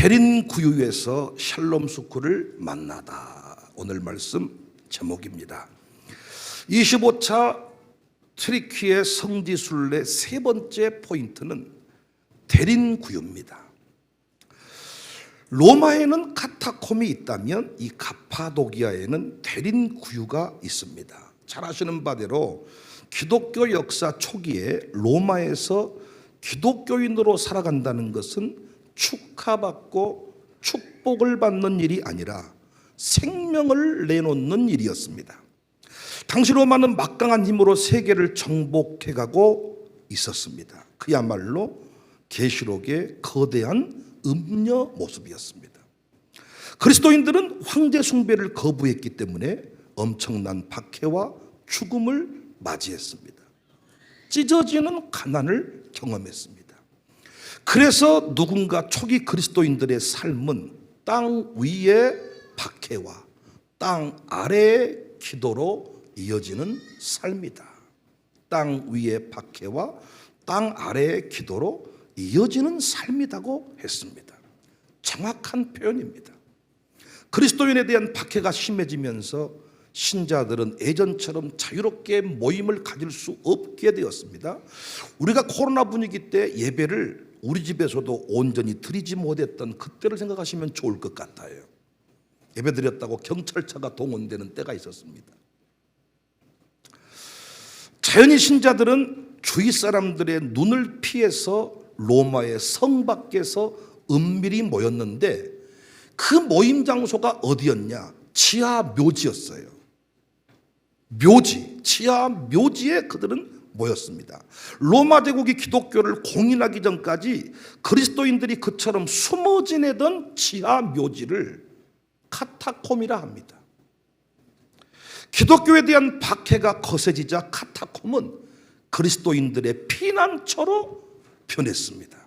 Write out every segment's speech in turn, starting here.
대린구유에서 샬롬 스쿨을 만나다. 오늘 말씀 제목입니다. 25차 트리키의 성지순례 세 번째 포인트는 대린구유입니다. 로마에는 카타콤이 있다면 이 가파도기아에는 대린구유가 있습니다. 잘 아시는 바대로 기독교 역사 초기에 로마에서 기독교인으로 살아간다는 것은 축하받고 축복을 받는 일이 아니라 생명을 내놓는 일이었습니다. 당시 로마는 막강한 힘으로 세계를 정복해가고 있었습니다. 그야말로 계시록의 거대한 음녀 모습이었습니다. 그리스도인들은 황제 숭배를 거부했기 때문에 엄청난 박해와 죽음을 맞이했습니다. 찢어지는 가난을 경험했습니다. 그래서 누군가 초기 그리스도인들의 삶은 땅 위의 박해와 땅 아래의 기도로 이어지는 삶이다. 땅 위의 박해와 땅 아래의 기도로 이어지는 삶이라고 했습니다. 정확한 표현입니다. 그리스도인에 대한 박해가 심해지면서 신자들은 예전처럼 자유롭게 모임을 가질 수 없게 되었습니다. 우리가 코로나 분위기 때 예배를 우리 집에서도 온전히 드리지 못했던 그때를 생각하시면 좋을 것 같아요. 예배 드렸다고 경찰차가 동원되는 때가 있었습니다. 자연히 신자들은 주위 사람들의 눈을 피해서 로마의 성 밖에서 은밀히 모였는데 그 모임 장소가 어디였냐? 지하 묘지였어요. 묘지, 지하 묘지에 그들은 모였습니다. 로마 제국이 기독교를 공인하기 전까지 그리스도인들이 그처럼 숨어 지내던 지하 묘지를 카타콤이라 합니다. 기독교에 대한 박해가 거세지자 카타콤은 그리스도인들의 피난처로 변했습니다.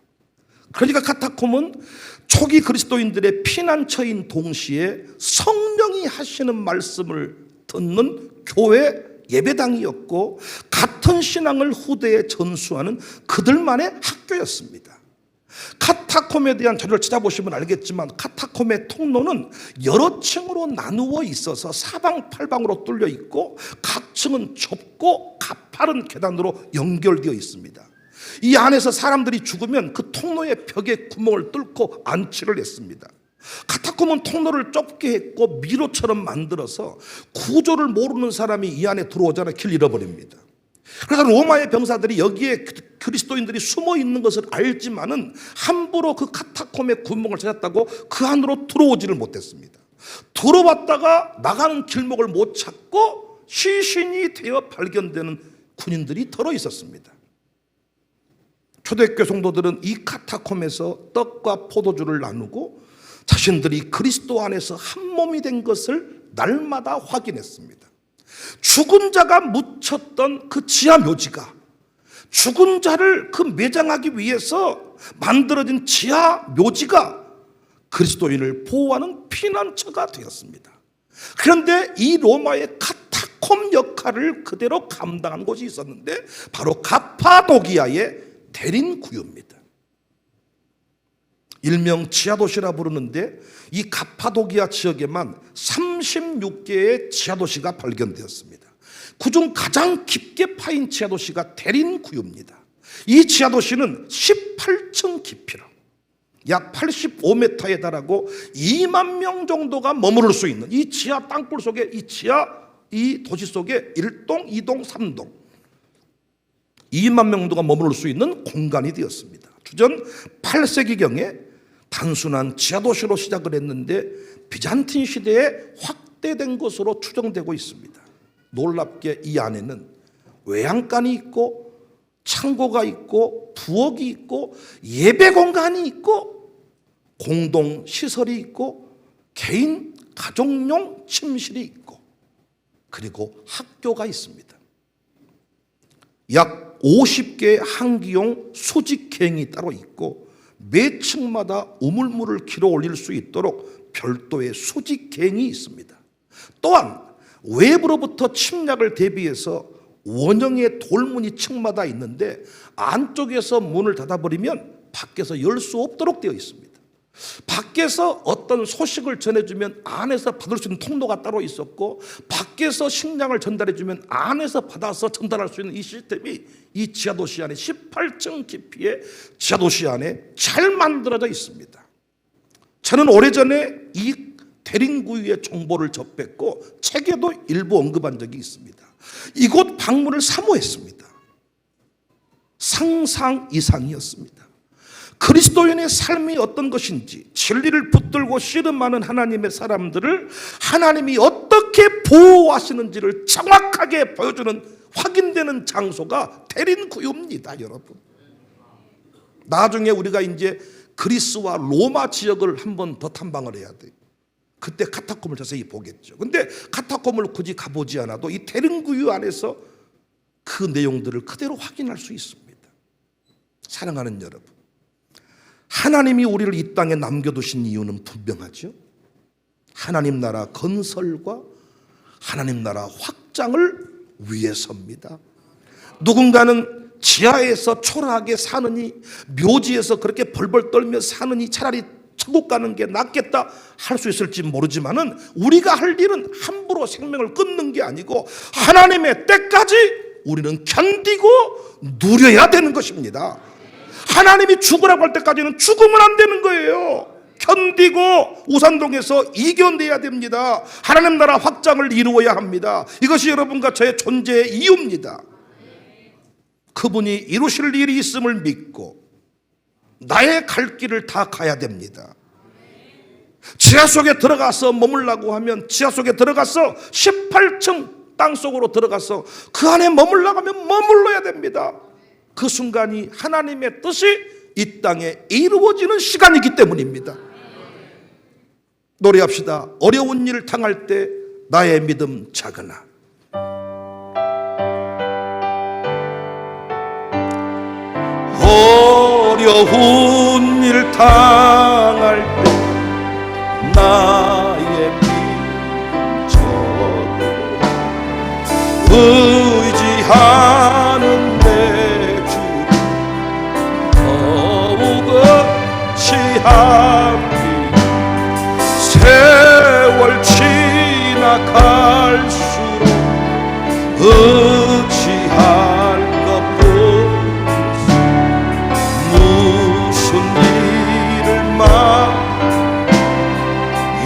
그러니까 카타콤은 초기 그리스도인들의 피난처인 동시에 성령이 하시는 말씀을 듣는 교회 예배당이었고 같은 신앙을 후대에 전수하는 그들만의 학교였습니다. 카타콤에 대한 자료를 찾아보시면 알겠지만 카타콤의 통로는 여러 층으로 나누어 있어서 사방팔방으로 뚫려 있고 각 층은 좁고 가파른 계단으로 연결되어 있습니다. 이 안에서 사람들이 죽으면 그 통로의 벽에 구멍을 뚫고 안치를 했습니다. 카타콤은 통로를 좁게 했고 미로처럼 만들어서 구조를 모르는 사람이 이 안에 들어오잖아 길 잃어버립니다. 그래서 로마의 병사들이 여기에 그리스도인들이 숨어 있는 것을 알지만은 함부로 그 카타콤의 구멍을 찾았다고 그 안으로 들어오지를 못했습니다. 들어왔다가 나가는 길목을 못 찾고 시신이 되어 발견되는 군인들이 덜어 있었습니다. 초대교회 성도들은 이 카타콤에서 떡과 포도주를 나누고 자신들이 그리스도 안에서 한 몸이 된 것을 날마다 확인했습니다. 죽은 자가 묻혔던 그 지하 묘지가 죽은 자를 그 매장하기 위해서 만들어진 지하 묘지가 그리스도인을 보호하는 피난처가 되었습니다. 그런데 이 로마의 카타콤 역할을 그대로 감당한 곳이 있었는데 바로 가파도기아의 대린구유입니다. 일명 지하도시라 부르는데 이 가파도기아 지역에만 36개의 지하도시가 발견되었습니다. 그중 가장 깊게 파인 지하도시가 대린구유입니다. 이 지하도시는 18층 깊이로 약 85m에 달하고 2만 명 정도가 머무를 수 있는 이 지하 땅굴 속에 이 도시 속에 1동, 2동, 3동 2만 명 정도가 머무를 수 있는 공간이 되었습니다. 주전 8세기경에 단순한 지하도시로 시작을 했는데 비잔틴 시대에 확대된 것으로 추정되고 있습니다. 놀랍게 이 안에는 외양간이 있고 창고가 있고 부엌이 있고 예배 공간이 있고 공동시설이 있고 개인 가족용 침실이 있고 그리고 학교가 있습니다. 약 50개의 한기용 수직행이 따로 있고 매 층마다 우물물을 길어 올릴 수 있도록 별도의 수직행이 있습니다. 또한 외부로부터 침략을 대비해서 원형의 돌문이 층마다 있는데 안쪽에서 문을 닫아버리면 밖에서 열 수 없도록 되어 있습니다. 밖에서 어떤 소식을 전해주면 안에서 받을 수 있는 통로가 따로 있었고, 밖에서 식량을 전달해주면 안에서 받아서 전달할 수 있는 이 시스템이 이 지하도시 안에 18층 깊이의 지하도시 안에 잘 만들어져 있습니다. 저는 오래전에 이 대림구유의 정보를 접했고 책에도 일부 언급한 적이 있습니다. 이곳 방문을 사모했습니다. 상상 이상이었습니다. 그리스도인의 삶이 어떤 것인지, 진리를 붙들고 씨름하는 하나님의 사람들을 하나님이 어떻게 보호하시는지를 정확하게 보여주는 확인되는 장소가 대림구유입니다, 여러분. 나중에 우리가 이제 그리스와 로마 지역을 한 번 더 탐방을 해야 돼요. 그때 카타콤을 자세히 보겠죠. 근데 카타콤을 굳이 가보지 않아도 이 대림구유 안에서 그 내용들을 그대로 확인할 수 있습니다. 사랑하는 여러분, 하나님이 우리를 이 땅에 남겨두신 이유는 분명하죠. 하나님 나라 건설과 하나님 나라 확장을 위해서입니다. 누군가는 지하에서 초라하게 사느니, 묘지에서 그렇게 벌벌 떨며 사느니 차라리 천국 가는 게 낫겠다 할 수 있을지 모르지만은, 우리가 할 일은 함부로 생명을 끊는 게 아니고 하나님의 때까지 우리는 견디고 누려야 되는 것입니다. 하나님이 죽으라고 할 때까지는 죽으면 안 되는 거예요. 견디고 우산동에서 이겨내야 됩니다. 하나님 나라 확장을 이루어야 합니다. 이것이 여러분과 저의 존재의 이유입니다. 그분이 이루실 일이 있음을 믿고 나의 갈 길을 다 가야 됩니다. 지하 속에 들어가서 머물라고 하면 지하 속에 들어가서 18층 땅속으로 들어가서 그 안에 머물라고 하면 머물러야 됩니다. 그 순간이 하나님의 뜻이 이 땅에 이루어지는 시간이기 때문입니다. 노래합시다. 어려운 일을 당할 때 나의 믿음 작으나. 어려운 일 당할 때 나의 믿음 적으나 의지하는 내 주 더욱 의지함이 세월 지나갈수록 의지할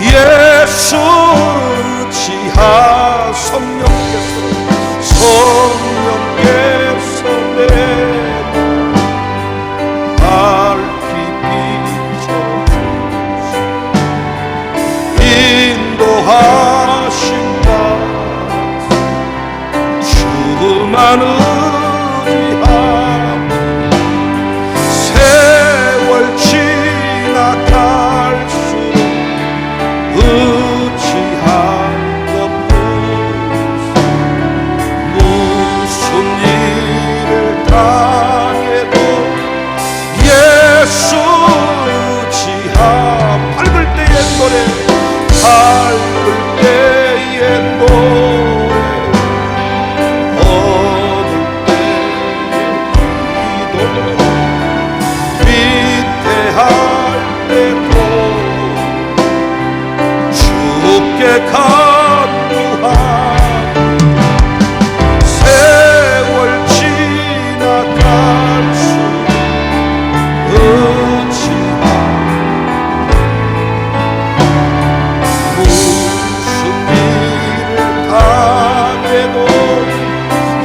예수 지하 성령께서 내 밝히 비춰주시 인도하신 바 주만 의지하며 세월 지나갈수록 의지한 것뿐 무슨 일을 당해도 예수 의지함. 밝을 때의 노래, 밝을 때의 노래, 어두울 때의 기도, 위태할 때도 주께 간구하니 세월 지나갈수록 의지함. 무슨 일을 당해도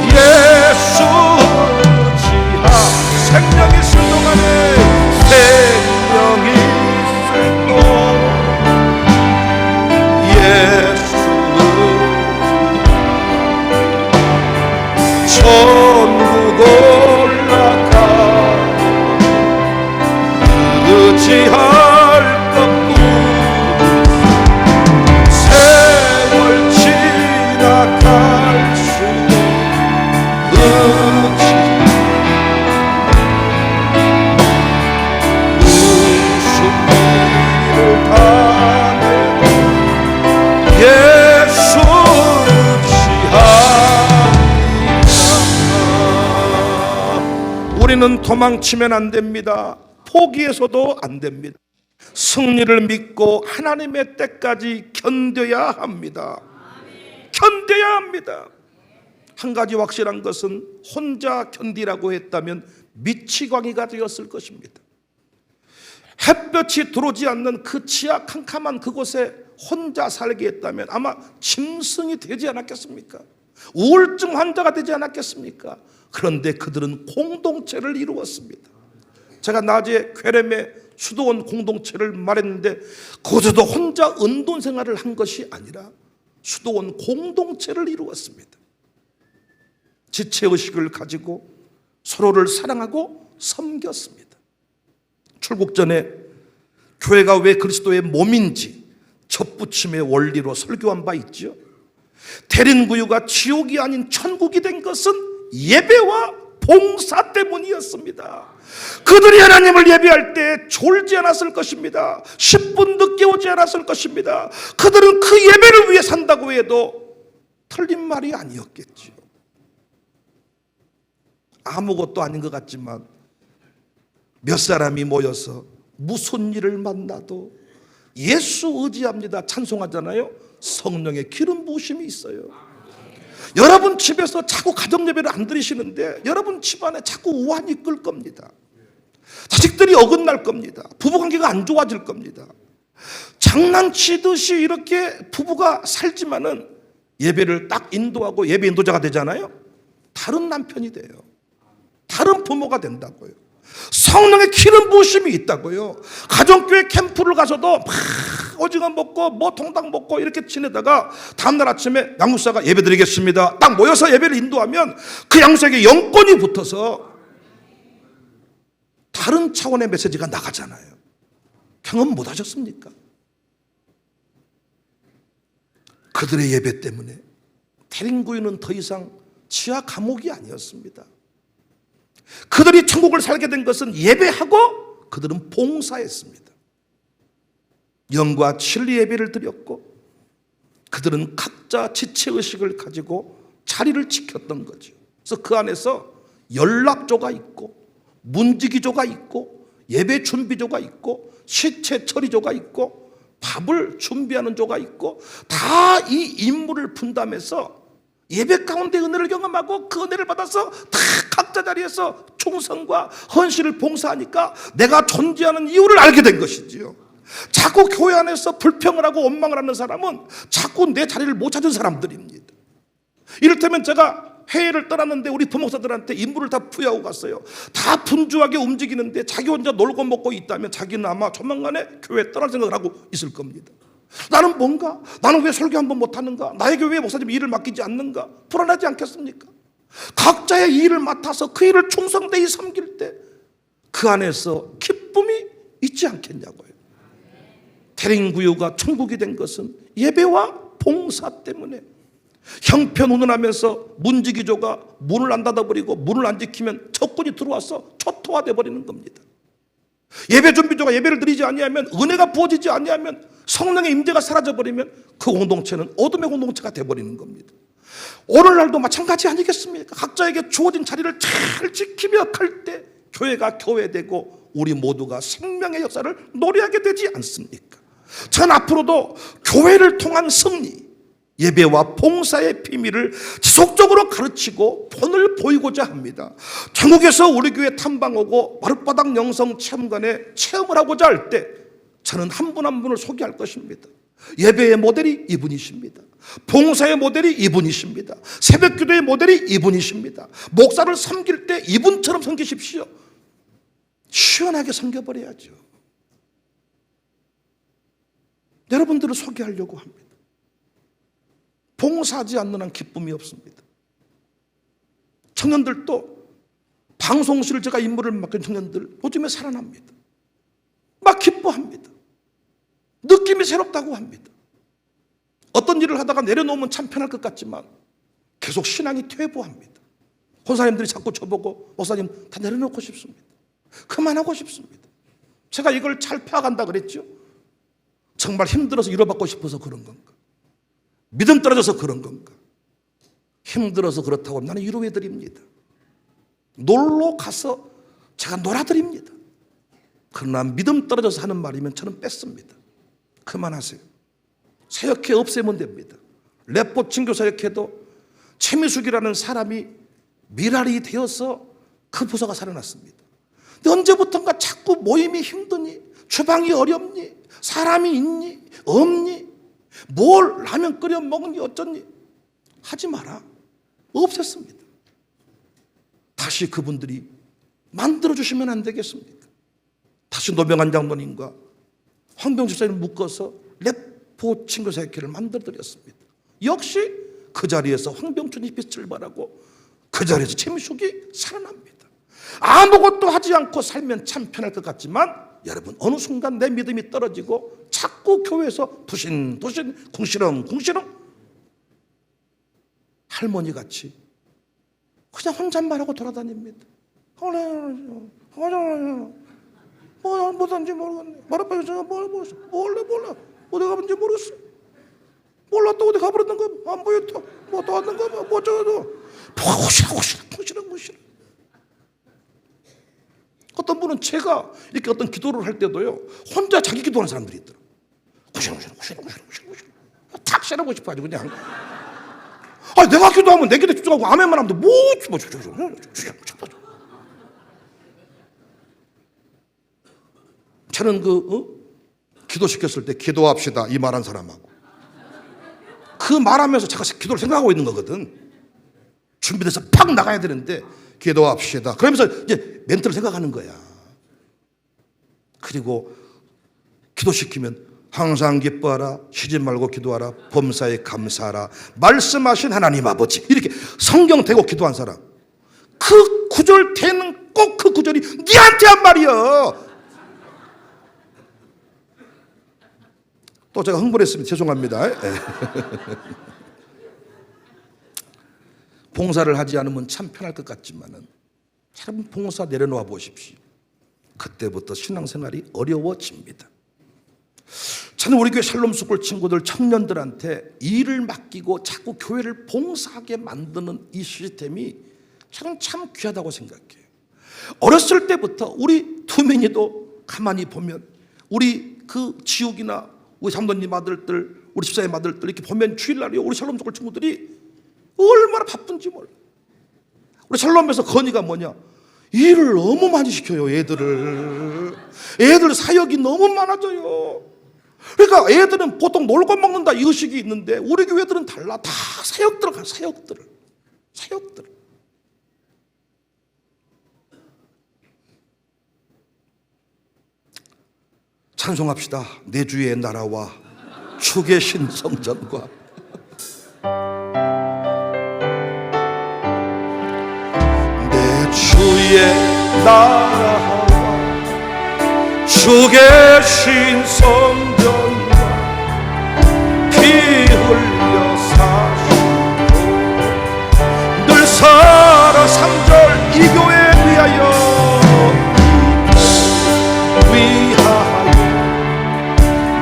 예수 의지함. 생명이 있을 동안에, 생명이 있을 동안 천국 올라가 의지할 것뿐 세월 지나갈수록 의지 무슨 일을 당해도 예수 우리는 도망치면 안 됩니다. 포기해서도 안 됩니다. 승리를 믿고 하나님의 때까지 견뎌야 합니다. 견뎌야 합니다. 한 가지 확실한 것은 혼자 견디라고 했다면 미치광이가 되었을 것입니다. 햇볕이 들어오지 않는 그 지하 캄캄한 그곳에 혼자 살게 했다면 아마 짐승이 되지 않았겠습니까? 우울증 환자가 되지 않았겠습니까? 그런데 그들은 공동체를 이루었습니다. 제가 낮에 괴렘의 수도원 공동체를 말했는데 그것도 혼자 은돈 생활을 한 것이 아니라 수도원 공동체를 이루었습니다. 지체의식을 가지고 서로를 사랑하고 섬겼습니다. 출국 전에 교회가 왜 그리스도의 몸인지 접붙임의 원리로 설교한 바 있죠. 대린구유가 지옥이 아닌 천국이 된 것은 예배와 봉사 때문이었습니다. 그들이 하나님을 예배할 때 졸지 않았을 것입니다. 10분 늦게 오지 않았을 것입니다. 그들은 그 예배를 위해 산다고 해도 틀린 말이 아니었겠죠. 아무것도 아닌 것 같지만 몇 사람이 모여서 무슨 일을 만나도 예수 의지합니다 찬송하잖아요. 성령의 기름 부으심이 있어요. 여러분 집에서 자꾸 가정 예배를 안 드리시는데 여러분 집안에 자꾸 우환이 끌 겁니다. 자식들이 어긋날 겁니다. 부부관계가 안 좋아질 겁니다. 장난치듯이 이렇게 부부가 살지만은 예배를 딱 인도하고 예배 인도자가 되잖아요. 다른 남편이 돼요. 다른 부모가 된다고요. 성령의 기름 부으심이 있다고요. 가정교회 캠프를 가서도 막 오징어 먹고 뭐 통닭 먹고 이렇게 지내다가 다음날 아침에 양육사가 예배 드리겠습니다 딱 모여서 예배를 인도하면 그 양육사에게 영권이 붙어서 다른 차원의 메시지가 나가잖아요. 경험 못 하셨습니까? 그들의 예배 때문에 대린구유는 더 이상 지하 감옥이 아니었습니다. 그들이 천국을 살게 된 것은 예배하고 그들은 봉사했습니다. 영과 진리 예배를 드렸고 그들은 각자 지체의식을 가지고 자리를 지켰던 거죠. 그래서 그 안에서 연락조가 있고 문지기조가 있고 예배 준비조가 있고 시체 처리조가 있고 밥을 준비하는 조가 있고 다 이 임무를 분담해서 예배 가운데 은혜를 경험하고 그 은혜를 받아서 다 각자 자리에서 충성과 헌신을 봉사하니까 내가 존재하는 이유를 알게 된 것이지요. 자꾸 교회 안에서 불평을 하고 원망을 하는 사람은 자꾸 내 자리를 못 찾은 사람들입니다. 이를테면 제가 회의를 떠났는데 우리 부목사들한테 임무를 다 부여하고 갔어요. 다 분주하게 움직이는데 자기 혼자 놀고 먹고 있다면 자기는 아마 조만간에 교회 떠날 생각을 하고 있을 겁니다. 나는 뭔가? 나는 왜 설교 한번 못하는가? 나에게 왜 목사님 일을 맡기지 않는가? 불안하지 않겠습니까? 각자의 일을 맡아서 그 일을 충성되이 섬길 때 그 안에서 기쁨이 있지 않겠냐고요. 대린구유가 천국이 된 것은 예배와 봉사 때문에 형편운운하면서 문지기조가 문을 안 닫아버리고 문을 안 지키면 적군이 들어와서 초토화돼 버리는 겁니다. 예배 준비조가 예배를 드리지 아니하면 은혜가 부어지지 아니하면 성령의 임재가 사라져버리면 그 공동체는 어둠의 공동체가 돼버리는 겁니다. 오늘날도 마찬가지 아니겠습니까? 각자에게 주어진 자리를 잘 지키며 갈 때 교회가 교회되고 우리 모두가 생명의 역사를 노래하게 되지 않습니까? 전 앞으로도 교회를 통한 승리, 예배와 봉사의 비밀을 지속적으로 가르치고 본을 보이고자 합니다. 전국에서 우리 교회 탐방 오고 마룻바닥 영성 체험관에 체험을 하고자 할 때 저는 한 분 한 분을 소개할 것입니다. 예배의 모델이 이분이십니다. 봉사의 모델이 이분이십니다. 새벽기도의 모델이 이분이십니다. 목사를 섬길 때 이분처럼 섬기십시오. 시원하게 섬겨버려야죠. 여러분들을 소개하려고 합니다. 봉사하지 않는 한 기쁨이 없습니다. 청년들도 방송실을 제가 임무를 맡긴 청년들 요즘에 살아납니다. 막 기뻐합니다. 느낌이 새롭다고 합니다. 어떤 일을 하다가 내려놓으면 참 편할 것 같지만 계속 신앙이 퇴보합니다. 권사님들이 자꾸 저보고 목사님 다 내려놓고 싶습니다. 그만하고 싶습니다. 제가 이걸 잘 파악한다 그랬죠. 정말 힘들어서 위로받고 싶어서 그런 건가? 믿음 떨어져서 그런 건가? 힘들어서 그렇다고 하면 나는 위로해드립니다. 놀러 가서 제가 놀아드립니다. 그러나 믿음 떨어져서 하는 말이면 저는 뺐습니다. 그만하세요. 사역회 없애면 됩니다. 랩보 친교 사역회도 최미숙이라는 사람이 미랄이 되어서 그 부서가 살아났습니다. 근데 언제부턴가 자꾸 모임이 힘드니, 주방이 어렵니, 사람이 있니, 없니, 뭘 라면 끓여 먹니 어쩌니 하지 마라. 없앴습니다. 다시 그분들이 만들어주시면 안 되겠습니까? 다시 노병한 장로님과 황병 집사님을 묶어서 랩포 친구사역회를 만들어드렸습니다. 역시 그 자리에서 황병춘이 빛을 발하고 그 자리에서 최미숙이 살아납니다. 아무것도 하지 않고 살면 참 편할 것 같지만 여러분, 어느 순간 내 믿음이 떨어지고 자꾸 교회에서 부신부신 궁시렁궁시렁 할머니같이 그냥 혼잣말하고 돌아다닙니다. 뭐든지 모르겠네. 말아봐요. 몰라. 어디 가본지 모르겠어. 몰라. 또 어디 가버렸는가? 안 보여. 또 뭐 또 왔는가? 뭐 어쩌고. 궁시렁. 어떤 분은 제가 이렇게 어떤 기도를 할 때도요, 혼자 자기 기도하는 사람들이 있더라고요. 궁시렁. 탁 세라고 싶어가지고 그냥. 내가 기도하면 내 기도에 집중하고 아멘만 하면 뭐 저는 기도시켰을 때 기도합시다 이 말한 사람하고 그 말하면서 제가 기도를 생각하고 있는 거거든. 준비돼서 팍 나가야 되는데 기도합시다 그러면서 이제 멘트를 생각하는 거야. 그리고 기도시키면 항상 기뻐하라, 쉬지 말고 기도하라, 범사에 감사하라, 말씀하신 하나님 아버지, 이렇게 성경 대고 기도한 사람, 그 구절 되는 꼭 그 구절이 니한테 한 말이야. 또 제가 흥분했습니다. 죄송합니다. 봉사를 하지 않으면 참 편할 것 같지만은 여러분, 봉사 내려놓아 보십시오. 그때부터 신앙생활이 어려워집니다. 저는 우리 교회 샬롬스쿨 친구들, 청년들한테 일을 맡기고 자꾸 교회를 봉사하게 만드는 이 시스템이 저는 참 귀하다고 생각해요. 어렸을 때부터 우리 투민이도 가만히 보면 우리 그 지옥이나 우리 장로님 아들들, 우리 집사님 아들들 이렇게 보면 주일날에 우리 샬롬스쿨 친구들이 얼마나 바쁜지 몰라. 우리 샬롬에서 건의가 뭐냐? 일을 너무 많이 시켜요. 애들 사역이 너무 많아져요. 그러니까 애들은 보통 놀고 먹는다 이 의식이 있는데 우리 교회들은 달라. 다 사역들을 가요. 사역들을. 찬송합시다. 내 주의 나라와 주 계신 성전과 내 주의 나라와 주 계신 성전과 피 흘려 사시고 늘 살아 3절 이 교회 위하여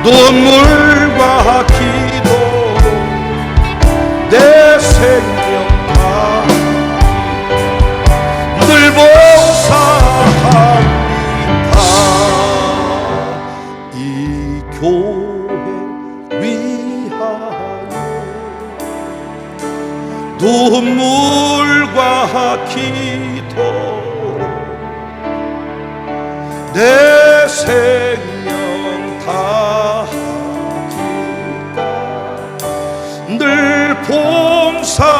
눈물과 기도로 내 생명 늘 봉사합니다. 이 교회 위하여 눈물과 기도로 내 생명 다하리라. 늘 봉사합니다.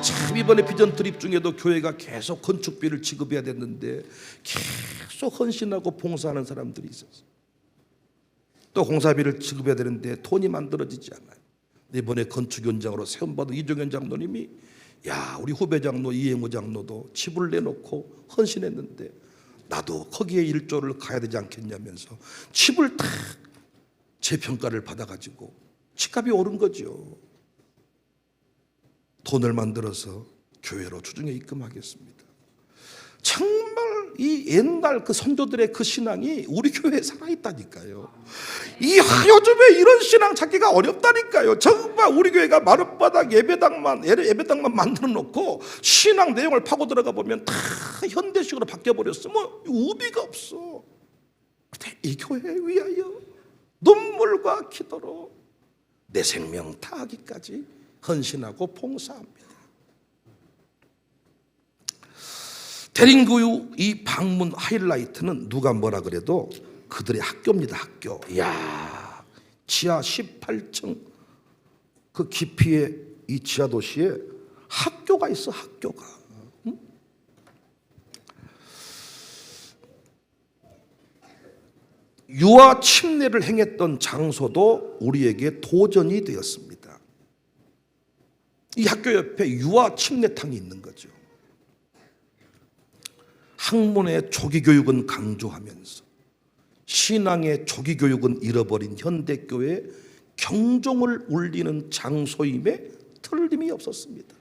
참 이번에 비전 트립 중에도 교회가 계속 건축비를 지급해야 됐는데 계속 헌신하고 봉사하는 사람들이 있었어요. 또 공사비를 지급해야 되는데 돈이 만들어지지 않아요. 이번에 건축 현장으로 세움받은 이종현 장로님이 우리 후배 장로 이행우 장로도 집을 내놓고 헌신했는데 나도 거기에 일조를 가야 되지 않겠냐면서 집을 다 재평가를 받아가지고 집값이 오른 거죠. 돈을 만들어서 교회로 주중에 입금하겠습니다. 정말 이 옛날 그 선조들의 그 신앙이 우리 교회에 살아있다니까요. 요즘에 이런 신앙 찾기가 어렵다니까요. 정말 우리 교회가 마룻바닥 예배당만 만들어 놓고 신앙 내용을 파고 들어가 보면 다 현대식으로 바뀌어버렸어. 뭐 우비가 없어. 근데 이 교회에 위하여 눈물과 기도로 내 생명 다하기까지 헌신하고 봉사합니다. 대림교육 이 방문 하이라이트는 누가 뭐라 그래도 그들의 학교입니다. 학교. 이야, 지하 18층 그 깊이의 이 지하 도시에 학교가 있어. 학교가. 응? 유아 침례를 행했던 장소도 우리에게 도전이 되었습니다. 이 학교 옆에 유아 침례탕이 있는 거죠. 학문의 조기교육은 강조하면서 신앙의 조기교육은 잃어버린 현대교회에 경종을 울리는 장소임에 틀림이 없었습니다.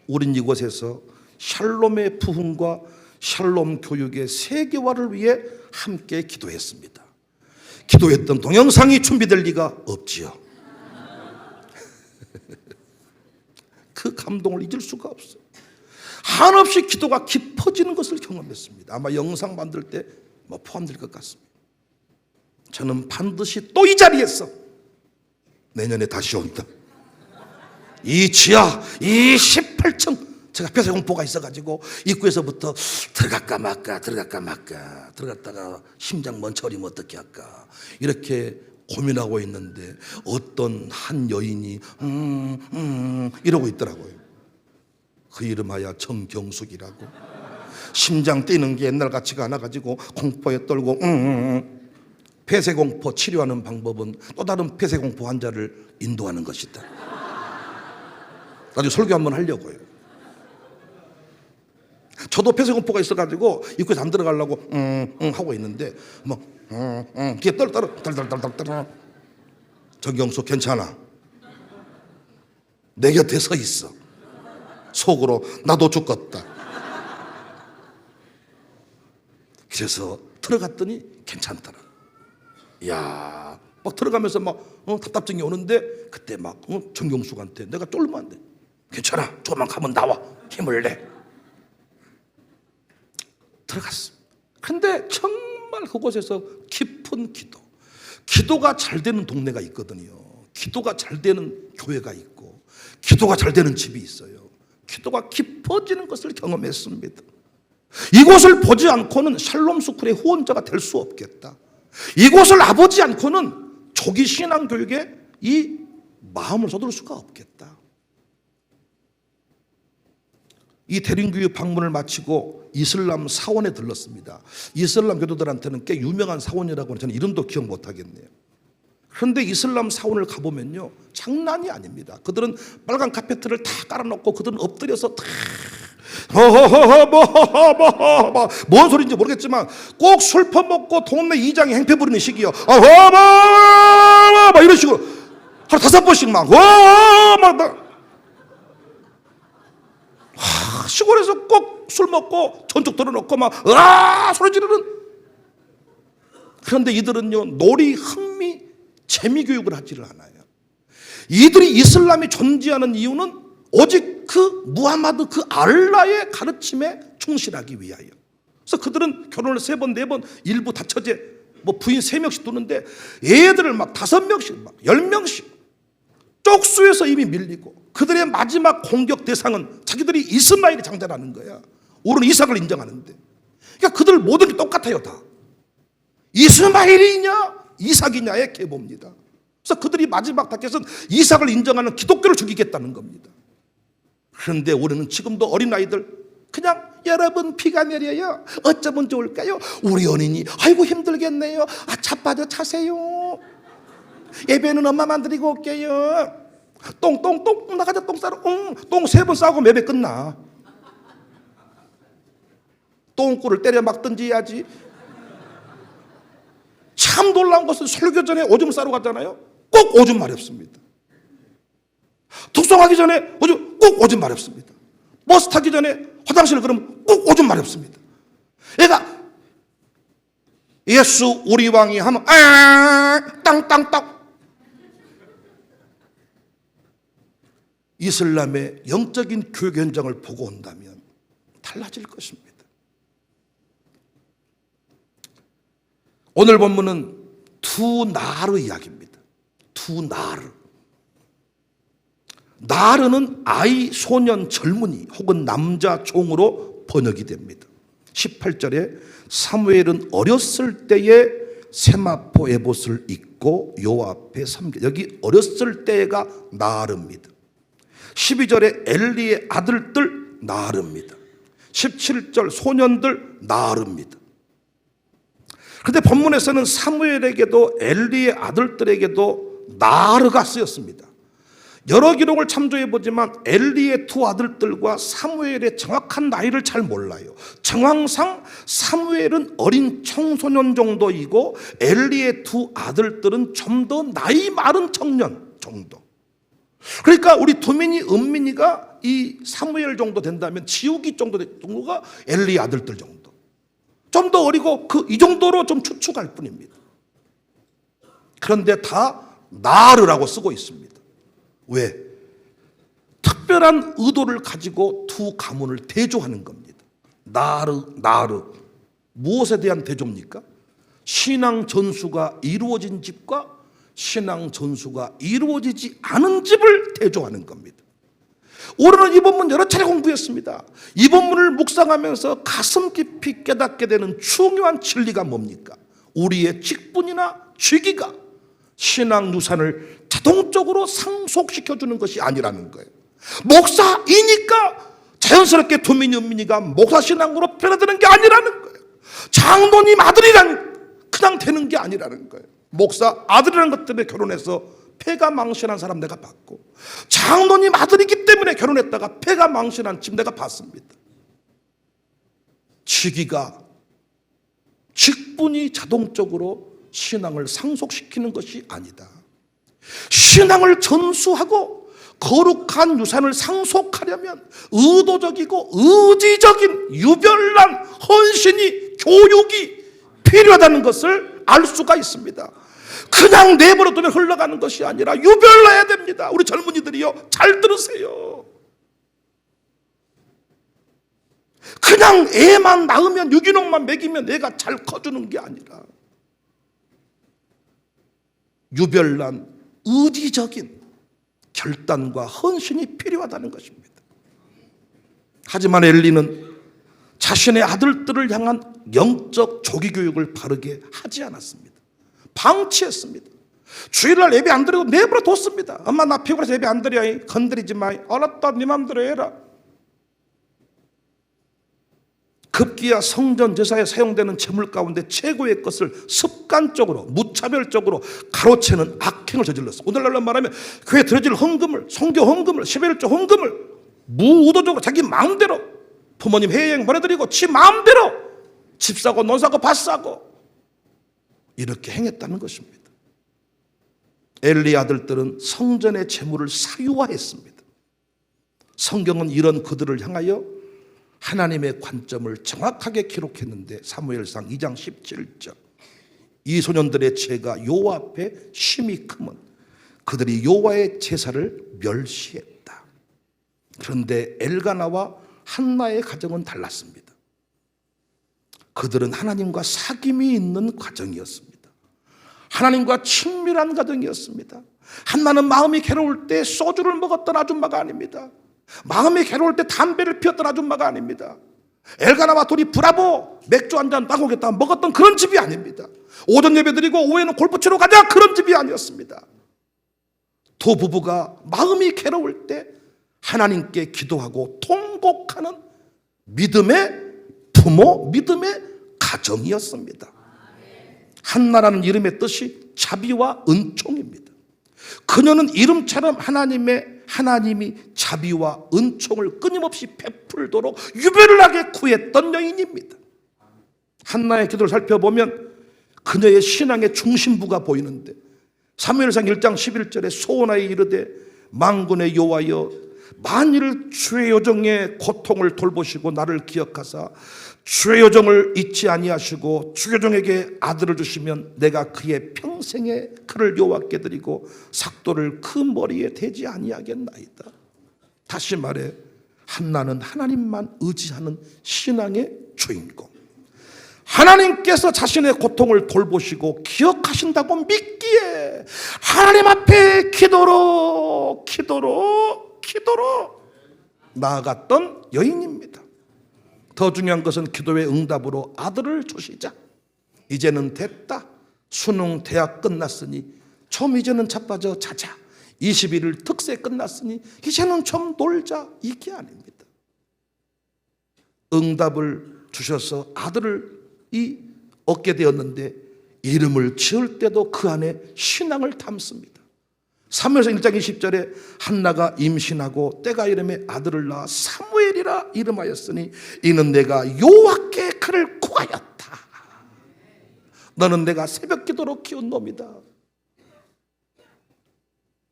우린 이곳에서 샬롬의 부흥과 샬롬 교육의 세계화를 위해 함께 기도했습니다. 기도했던 동영상이 준비될 리가 없지요. 그 감동을 잊을 수가 없어요. 한없이 기도가 깊어지는 것을 경험했습니다. 아마 영상 만들 때 포함될 것 같습니다. 저는 반드시 또 이 자리에서 내년에 다시 온다. 이 지하, 이 18층 제가 폐쇄 공포가 있어가지고 입구에서부터 들어갈까 말까 들어갔다가 심장 멈춰버리면 어떻게 할까 이렇게 고민하고 있는데 어떤 한 여인이 이러고 있더라고요. 그 이름하여 정경숙이라고. 심장 뛰는 게 옛날 같지가 않아가지고 공포에 떨고 폐쇄공포 치료하는 방법은 또 다른 폐쇄공포 환자를 인도하는 것이다. 나중에 설교 한번 하려고요. 저도 폐쇄공포가 있어가지고 입구에서 안 들어가려고 하고 있는데 뒤에 떨 정경숙 괜찮아. 내 곁에 서 있어. 속으로 나도 죽겠다. 그래서 들어갔더니 괜찮더라. 이야, 막 들어가면서 답답증이 오는데 그때 정경숙한테 내가 쫄면 안 돼. 괜찮아. 조금만 가면 나와. 힘을 내. 들어갔어. 근데 정말 그곳에서 깊은 기도가 잘 되는 동네가 있거든요. 기도가 잘 되는 교회가 있고 기도가 잘 되는 집이 있어요. 기도가 깊어지는 것을 경험했습니다. 이곳을 보지 않고는 샬롬 스쿨의 후원자가 될 수 없겠다. 이곳을 아보지 않고는 조기 신앙 교육에 이 마음을 쏟을 수가 없겠다. 이 대림교육 방문을 마치고 이슬람 사원에 들렀습니다. 이슬람 교도들한테는 꽤 유명한 사원이라고 저는 이름도 기억 못하겠네요. 그런데 이슬람 사원을 가보면요 장난이 아닙니다. 그들은 빨간 카페트를 다 깔아놓고 그들은 엎드려서 다 뭔 소리인지 모르겠지만 꼭 술 퍼먹고 동네 이장이 행패 부리는 시기요. 막 이런 식으로 하루 5번씩 시골에서 꼭 술 먹고 전축 들어놓고 소리 지르는. 그런데 이들은요 놀이, 흥미, 재미 교육을 하지를 않아요. 이들이 이슬람이 존재하는 이유는 오직 그 무하마드 그 알라의 가르침에 충실하기 위하여. 그래서 그들은 결혼을 3번, 4번, 일부 다처제 부인 3명씩 두는데 애들을 5명씩 10명씩 쪽수에서 이미 밀리고 그들의 마지막 공격 대상은 자기들이 이스마엘이 장자라는 거야. 옳은 이삭을 인정하는데. 그러니까 그들 모든 게 똑같아요 다. 이스마엘이냐 이삭이냐의 계보입니다. 그래서 그들이 마지막 타겟은 이삭을 인정하는 기독교를 죽이겠다는 겁니다. 그런데 우리는 지금도 어린아이들 그냥 여러분 비가 내려요. 어쩌면 좋을까요? 우리 어린이 아이고 힘들겠네요. 자빠져 차세요. 예배는 엄마만 드리고 올게요. 똥 나가자 똥 싸러. 똥 3번 싸고 예배 끝나. 똥꿀을 때려 막든지 해야지. 참 놀라운 것은 설교 전에 오줌 싸러 갔잖아요. 꼭 오줌 마렵습니다. 독서하기 전에 꼭 오줌 마렵습니다. 버스 타기 전에 화장실을 그러면 꼭 오줌 마렵습니다. 얘가 예수 우리 왕이 하면 땅땅땅. 이슬람의 영적인 교육 현장을 보고 온다면 달라질 것입니다. 오늘 본문은 두 나르 이야기입니다. 두 나르. 나르는 아이, 소년, 젊은이 혹은 남자 종으로 번역이 됩니다. 18절에 사무엘은 어렸을 때에 세마포 에봇을 입고 여호와 앞에 섬겨. 여기 어렸을 때가 나르입니다. 12절에 엘리의 아들들 나르입니다. 17절 소년들 나르입니다. 그런데 본문에서는 사무엘에게도 엘리의 아들들에게도 나르가 쓰였습니다. 여러 기록을 참조해 보지만 엘리의 두 아들들과 사무엘의 정확한 나이를 잘 몰라요. 정황상 사무엘은 어린 청소년 정도이고 엘리의 두 아들들은 좀 더 나이 많은 청년 정도. 그러니까 우리 두민이, 은민이가 이 사무엘 정도 된다면 지우기 정도가 엘리의 아들들 정도. 좀 더 어리고 이 정도로 좀 추측할 뿐입니다. 그런데 다 나르라고 쓰고 있습니다. 왜? 특별한 의도를 가지고 두 가문을 대조하는 겁니다. 나르. 무엇에 대한 대조입니까? 신앙 전수가 이루어진 집과 신앙 전수가 이루어지지 않은 집을 대조하는 겁니다. 올해는 이 본문 여러 차례 공부했습니다. 이 본문을 묵상하면서 가슴 깊이 깨닫게 되는 중요한 진리가 뭡니까? 우리의 직분이나 직위가 신앙 유산을 자동적으로 상속시켜주는 것이 아니라는 거예요. 목사이니까 자연스럽게 두민이, 은민이가 목사 신앙으로 변화되는 게 아니라는 거예요. 장로님 아들이란 그냥 되는 게 아니라는 거예요. 목사 아들이라는 것 때문에 결혼해서 폐가 망신한 사람 내가 봤고, 장로님 아들이기 때문에 결혼했다가 폐가 망신한 집 내가 봤습니다. 직분이 자동적으로 신앙을 상속시키는 것이 아니다. 신앙을 전수하고 거룩한 유산을 상속하려면 의도적이고 의지적인 유별난 헌신이, 교육이 필요하다는 것을 알 수가 있습니다. 그냥 내버려두면 흘러가는 것이 아니라 유별나야 됩니다. 우리 젊은이들이요, 잘 들으세요. 그냥 애만 낳으면, 유기농만 먹이면 애가 잘 커주는 게 아니라 유별난 의지적인 결단과 헌신이 필요하다는 것입니다. 하지만 엘리는 자신의 아들들을 향한 영적 조기 교육을 바르게 하지 않았습니다. 방치했습니다. 주일날 예배 안 드려도 내버려 뒀습니다. 엄마 나 피곤해서 예배 안 드려. 건드리지 마. 알았다, 네 맘대로 해라. 급기야 성전 제사에 사용되는 제물 가운데 최고의 것을 습관적으로, 무차별적으로 가로채는 악행을 저질렀어. 오늘날로 말하면 교회 드려질 헌금을, 성교 헌금을, 11조 헌금을 무의도적으로 자기 마음대로 부모님 해외여행 보내드리고 지 마음대로 집 사고 논 사고 밭 사고 이렇게 행했다는 것입니다. 엘리 아들들은 성전의 재물을 사유화했습니다. 성경은 이런 그들을 향하여 하나님의 관점을 정확하게 기록했는데, 사무엘상 2장 17절, 이 소년들의 죄가 여호와 앞에 심히 크면 그들이 여호와의 제사를 멸시했다. 그런데 엘가나와 한나의 가정은 달랐습니다. 그들은 하나님과 사귐이 있는 가정이었습니다. 하나님과 친밀한 가정이었습니다. 한나는 마음이 괴로울 때 소주를 먹었던 아줌마가 아닙니다. 마음이 괴로울 때 담배를 피웠던 아줌마가 아닙니다. 엘가나와 둘이 브라보 맥주 한잔 따고겠다 먹었던 그런 집이 아닙니다. 오전 예배 드리고 오후에는 골프 치러 가자 그런 집이 아니었습니다. 두 부부가 마음이 괴로울 때 하나님께 기도하고 통곡하는 믿음의 부모, 믿음의 가정이었습니다. 한나라는 이름의 뜻이 자비와 은총입니다. 그녀는 이름처럼 하나님이 자비와 은총을 끊임없이 베풀도록 유별나게 구했던 여인입니다. 한나의 기도를 살펴보면 그녀의 신앙의 중심부가 보이는데, 사무엘상 1장 11절에 소원하여 이르되 만군의 여호와여 만일 주의 여종의 고통을 돌보시고 나를 기억하사 주의 여종을 잊지 아니하시고 주의 여종에게 아들을 주시면 내가 그의 평생에 그를 여호와께 드리고 삭도를 그 머리에 대지 아니하겠나이다. 다시 말해, 한나는 하나님만 의지하는 신앙의 주인공. 하나님께서 자신의 고통을 돌보시고 기억하신다고 믿기에 하나님 앞에 기도로 나아갔던 여인입니다. 더 중요한 것은 기도의 응답으로 아들을 주시자. 이제는 됐다. 수능 대학 끝났으니 좀 이제는 자빠져 자자. 21일 특세 끝났으니 이제는 좀 놀자. 이게 아닙니다. 응답을 주셔서 아들을 얻게 되었는데 이름을 지을 때도 그 안에 신앙을 담습니다. 사무엘상 1장 20절에 한나가 임신하고 때가 이름에 아들을 낳아 사무엘이라 이름하였으니 이는 내가 여호와께 그를 구하였다. 너는 내가 새벽 기도로 키운 놈이다.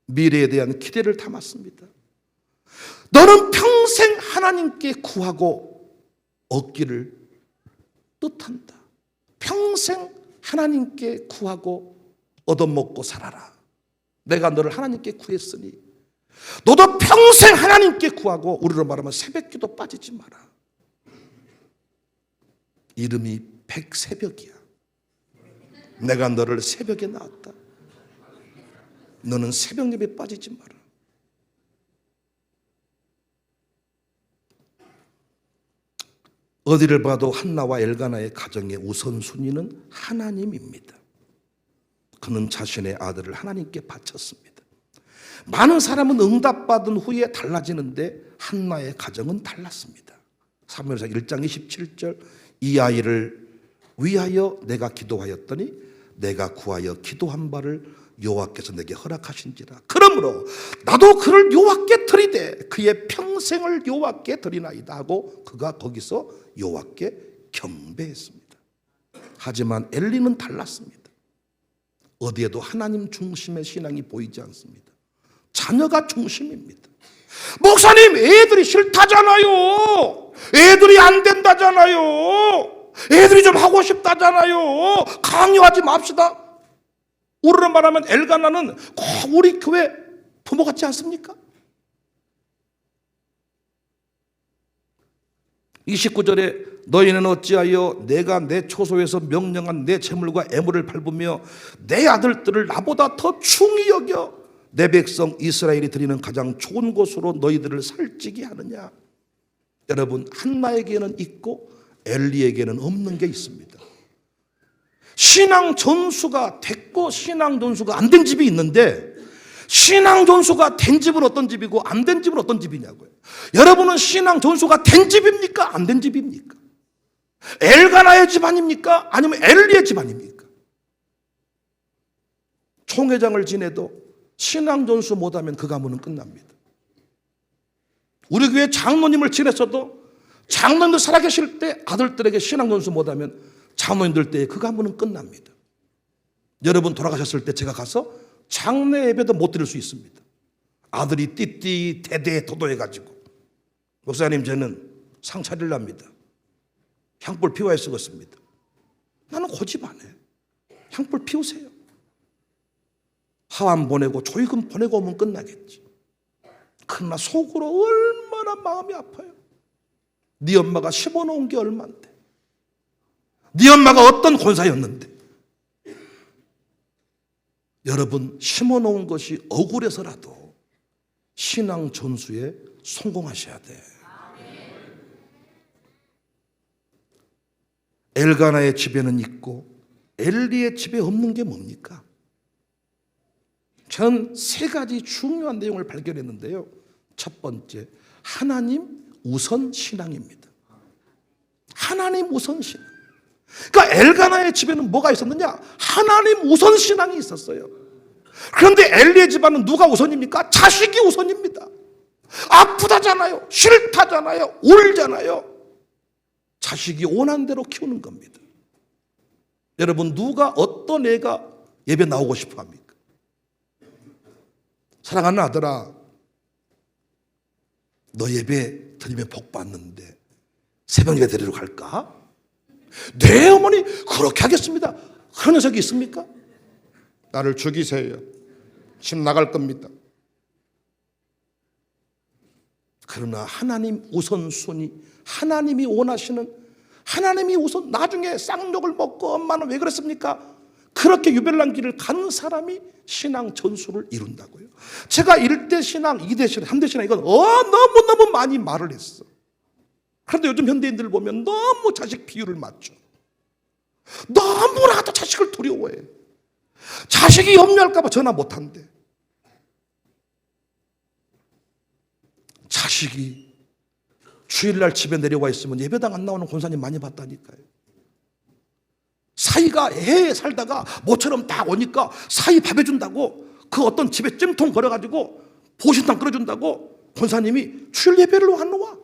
미래에 대한 기대를 담았습니다. 너는 평생 하나님께 구하고 얻기를 뜻한다. 평생 하나님께 구하고 얻어먹고 살아라. 내가 너를 하나님께 구했으니 너도 평생 하나님께 구하고, 우리로 말하면 새벽기도 빠지지 마라. 이름이 백새벽이야. 내가 너를 새벽에 낳았다. 너는 새벽 예배에 빠지지 마라. 어디를 봐도 한나와 엘가나의 가정의 우선순위는 하나님입니다. 그는 자신의 아들을 하나님께 바쳤습니다. 많은 사람은 응답받은 후에 달라지는데 한나의 가정은 달랐습니다. 사무엘상 1장 27절, 이 아이를 위하여 내가 기도하였더니 내가 구하여 기도한 바를 여호와께서 내게 허락하신지라. 그러므로 나도 그를 여호와께 드리되 그의 평생을 여호와께 드리나이다 하고 그가 거기서 여호와께 경배했습니다. 하지만 엘리는 달랐습니다. 어디에도 하나님 중심의 신앙이 보이지 않습니다. 자녀가 중심입니다. 목사님, 애들이 싫다잖아요. 애들이 안 된다잖아요. 애들이 좀 하고 싶다잖아요. 강요하지 맙시다. 우리로 말하면 엘가나는 꼭 우리 교회 부모 같지 않습니까? 29절에 너희는 어찌하여 내가 내 초소에서 명령한 내 재물과 애물을 밟으며 내 아들들을 나보다 더 중히 여겨 내 백성 이스라엘이 드리는 가장 좋은 곳으로 너희들을 살찌게 하느냐. 여러분, 한나에게는 있고 엘리에게는 없는 게 있습니다. 신앙 전수가 됐고 신앙 전수가 안 된 집이 있는데, 신앙 전수가 된 집은 어떤 집이고 안 된 집은 어떤 집이냐고요. 여러분은 신앙 전수가 된 집입니까? 안 된 집입니까? 엘가나의 집안입니까? 아니면 엘리의 집안입니까? 총회장을 지내도 신앙 전수 못하면 그 가문은 끝납니다. 우리 교회 장로님을 지냈어도 장로님들 살아계실 때 아들들에게 신앙 전수 못하면 장로님들 때에 그 가문은 끝납니다. 여러분 돌아가셨을 때 제가 가서 장례 예배도 못 드릴 수 있습니다. 아들이 띠띠 대대 도도해가지고, 목사님 저는 상 차리랍니다. 향불 피워야 쓰겠습니다. 나는 고집 안 해. 향불 피우세요. 하완 보내고 조의금 보내고 오면 끝나겠지. 그러나 속으로 얼마나 마음이 아파요. 네 엄마가 심어놓은 게 얼만데, 네 엄마가 어떤 권사였는데. 여러분, 심어놓은 것이 억울해서라도 신앙 전수에 성공하셔야 돼. 엘가나의 집에는 있고 엘리의 집에 없는 게 뭡니까? 전 세 가지 중요한 내용을 발견했는데요. 첫 번째, 하나님 우선 신앙입니다. 하나님 우선 신앙. 그러니까 엘가나의 집에는 뭐가 있었느냐? 하나님 우선 신앙이 있었어요. 그런데 엘리의 집안은 누가 우선입니까? 자식이 우선입니다. 아프다잖아요. 싫다잖아요. 울잖아요. 자식이 원하는 대로 키우는 겁니다. 여러분, 누가 어떤 애가 예배 나오고 싶어 합니까? 사랑하는 아들아, 너 예배 드리면 복 받는데 새벽 예배 드리러 갈까? 네 어머니 그렇게 하겠습니다. 그런 녀석이 있습니까? 나를 죽이세요. 집 나갈 겁니다. 그러나 하나님 우선순위, 하나님이 원하시는, 하나님이 우선, 나중에 쌍욕을 먹고 엄마는 왜 그랬습니까? 그렇게 유별난 길을 간 사람이 신앙 전술을 이룬다고요. 제가 1대 신앙, 2대 신앙, 3대 신앙 이건 너무너무 많이 말을 했어. 그런데 요즘 현대인들 보면 너무 자식 비율을 맞춰. 너무나도 자식을 두려워해. 자식이 염려할까 봐 전화 못 한대. 자식이 주일날 집에 내려와 있으면 예배당 안 나오는 권사님 많이 봤다니까요. 사이가 애 살다가 모처럼 딱 오니까 사이 밥 해준다고 그 어떤 집에 찜통 걸어가지고 보신탕 끓여준다고 권사님이 주일 예배를 안 와.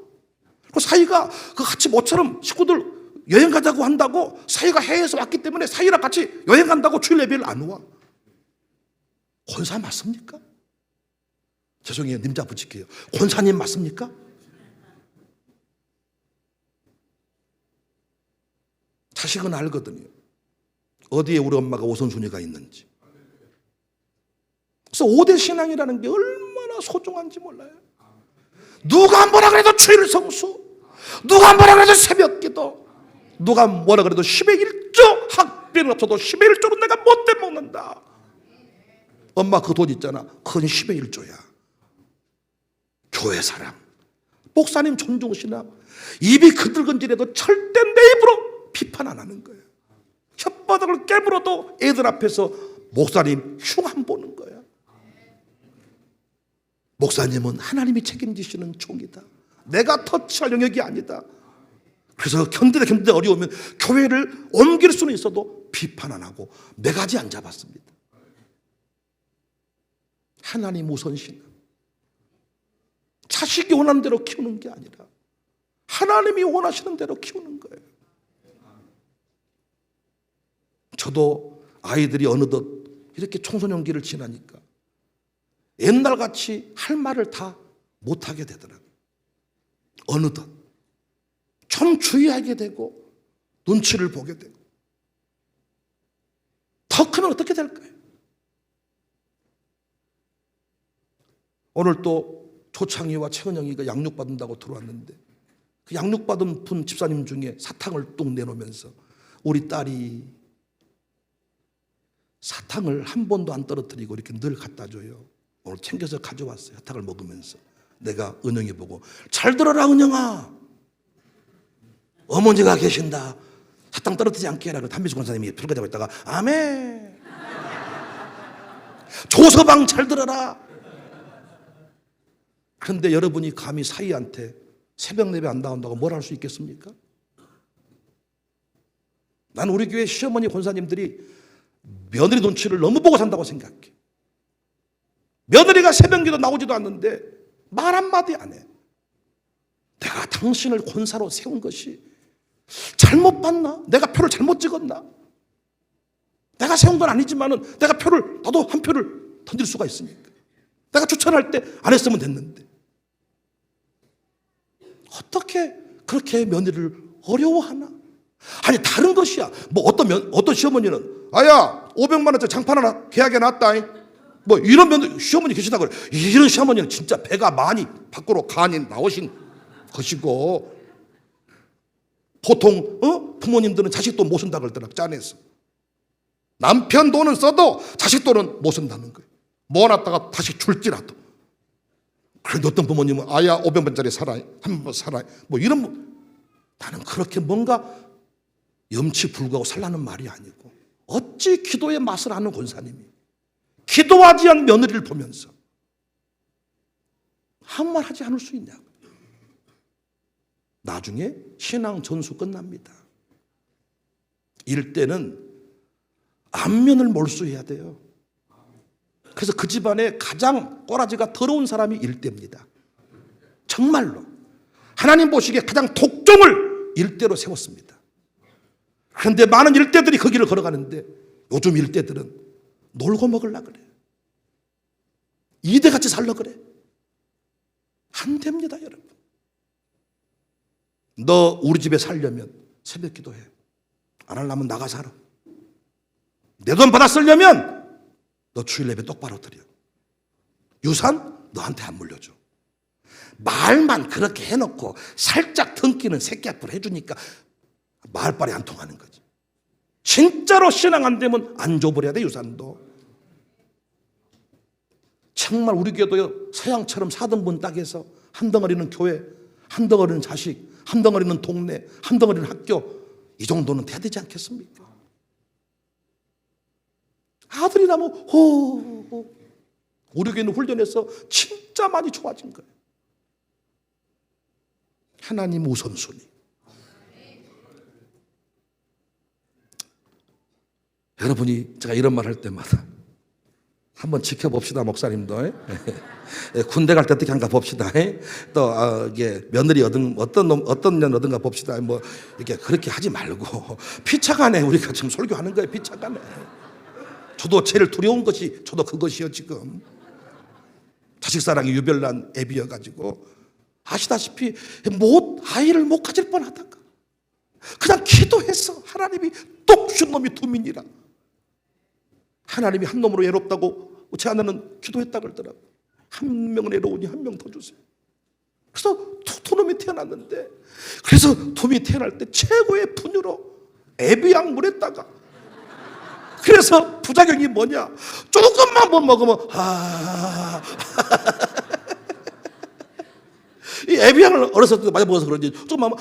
그 사이가 그 같이 모처럼 식구들 여행 가자고 한다고 사이가 해외에서 왔기 때문에 사이랑 같이 여행 간다고 주일 예배를 안 와. 권사 맞습니까? 죄송해요. 님자 붙일게요. 권사님 맞습니까? 자식은 알거든요. 어디에 우리 엄마가 우선순위가 있는지. 그래서 5대 신앙이라는 게 얼마나 소중한지 몰라요. 누가 뭐라 그래도 주일 성수, 누가 뭐라 그래도 새벽 기도, 누가 뭐라 그래도 10의 1조 학비는 없어도 10의 1조로 내가 못돼 먹는다. 엄마 그 돈 있잖아. 그건 10의 1조야. 교회 사람, 목사님 존중신앙, 입이 그들건질해도 절대 내 입으로 비판 안 하는 거예요. 혓바닥을 깨물어도 애들 앞에서 목사님 흉안 보는 거야. 목사님은 하나님이 책임지시는 종이다. 내가 터치할 영역이 아니다. 그래서 견디다 어려우면 교회를 옮길 수는 있어도 비판 안 하고 매가지 안 잡았습니다. 하나님 우선신. 자식이 원하는 대로 키우는 게 아니라 하나님이 원하시는 대로 키우는 거예요. 저도 아이들이 어느덧 이렇게 청소년기를 지나니까 옛날같이 할 말을 다 못하게 되더라고요. 어느덧 좀 주의하게 되고 눈치를 보게 되고. 더 크면 어떻게 될까요? 오늘 또 조창희와 최은영이가 양육받는다고 들어왔는데 그 양육받은 분 집사님 중에 사탕을 뚝 내놓으면서 우리 딸이 사탕을 한 번도 안 떨어뜨리고 이렇게 늘 갖다 줘요. 오늘 챙겨서 가져왔어요. 사탕을 먹으면서. 내가 은영이 보고 잘 들어라 은영아. 어머니가 계신다. 사탕 떨어뜨리지 않게 해라. 한미수 권사님이 풀 가지고 있다가 아멘. 조서방 잘 들어라. 그런데 여러분이 감히 사이한테 새벽 예배 안 나온다고 뭘 할 수 있겠습니까? 난 우리 교회 시어머니 권사님들이 며느리 눈치를 너무 보고 산다고 생각해. 며느리가 새벽기도 나오지도 않는데 말 한마디 안 해. 내가 당신을 권사로 세운 것이 잘못 봤나? 내가 표를 잘못 찍었나? 내가 세운 건 아니지만은 내가 표를, 나도 한 표를 던질 수가 있으니까. 내가 추천할 때 안 했으면 됐는데. 어떻게 그렇게 며느리를 어려워하나? 아니 다른 것이야. 뭐 어떤 시어머니는 아야 500만 원짜리 장판 하나 계약해 놨다. 뭐 이런 시어머니 계시다 그래. 이런 시어머니는 진짜 배가 많이 밖으로 간이 나오신 것이고 보통 부모님들은 자식 돈 못 쓴다 그러더라. 짠해서 남편 돈은 써도 자식 돈은 못 쓴다는 거예요. 모아놨다가 다시 줄지라도. 그런데 어떤 부모님은 아야 500원짜리 사라, 한 번 사라, 뭐 이런. 나는 그렇게 뭔가 염치 불구하고 살라는 말이 아니고 어찌 기도의 맛을 아는 권사님이 기도하지 않은 며느리를 보면서 아무 말 하지 않을 수 있냐고. 나중에 신앙 전수 끝납니다. 이럴 때는 안면을 몰수해야 돼요. 그래서 그 집안에 가장 꼬라지가 더러운 사람이 일대입니다. 정말로 하나님 보시기에 가장 독종을 일대로 세웠습니다. 그런데 많은 일대들이 그 길을 걸어가는데 요즘 일대들은 놀고 먹으려고 그래. 이대같이 살려고 그래. 안 됩니다, 여러분. 너 우리 집에 살려면 새벽 기도해. 안 하려면 나가 살아. 내 돈 받아 쓰려면 너 주일 예배 똑바로 드려. 유산 너한테 안 물려줘. 말만 그렇게 해놓고 살짝 등기는 새끼 앞으로 해주니까 말빨이 안 통하는 거지. 진짜로 신앙 안 되면 안 줘버려야 돼, 유산도. 정말 우리 교회도 서양처럼 4등분 딱에서 한 덩어리는 교회, 한 덩어리는 자식, 한 덩어리는 동네, 한 덩어리는 학교, 이 정도는 돼야 되지 않겠습니까? 아들이 나면 호 우리 교회는 훈련해서 진짜 많이 좋아진 거예요. 하나님 우선순위. 여러분이 제가 이런 말 할 때마다 한번 지켜봅시다, 목사님도. 군대 갈 때 어떻게 한가 봅시다. 또 이게 며느리 어떤 년 얻은가 봅시다. 뭐 이렇게 그렇게 하지 말고 피차간에 우리가 지금 설교하는 거예요. 피차간에. 저도 제일 두려운 것이 저도 그것이요. 지금 자식 사랑이 유별난 애비여가지고 아시다시피 아이를 못 가질 뻔하다가 그냥 기도해서 하나님이 똑준 놈이 두 민이라. 하나님이 한 놈으로 외롭다고 제 아내는 기도했다 그러더라고요. 한 명은 외로우니 한 명 더 주세요. 그래서 두 놈이 태어났는데, 그래서 두 놈이 태어날 때 최고의 분유로 애비양 물에다가, 그래서 부작용이 뭐냐, 조금만 못 먹으면 이 애비양을 어렸을 때 많이 먹어서 그런지 조금만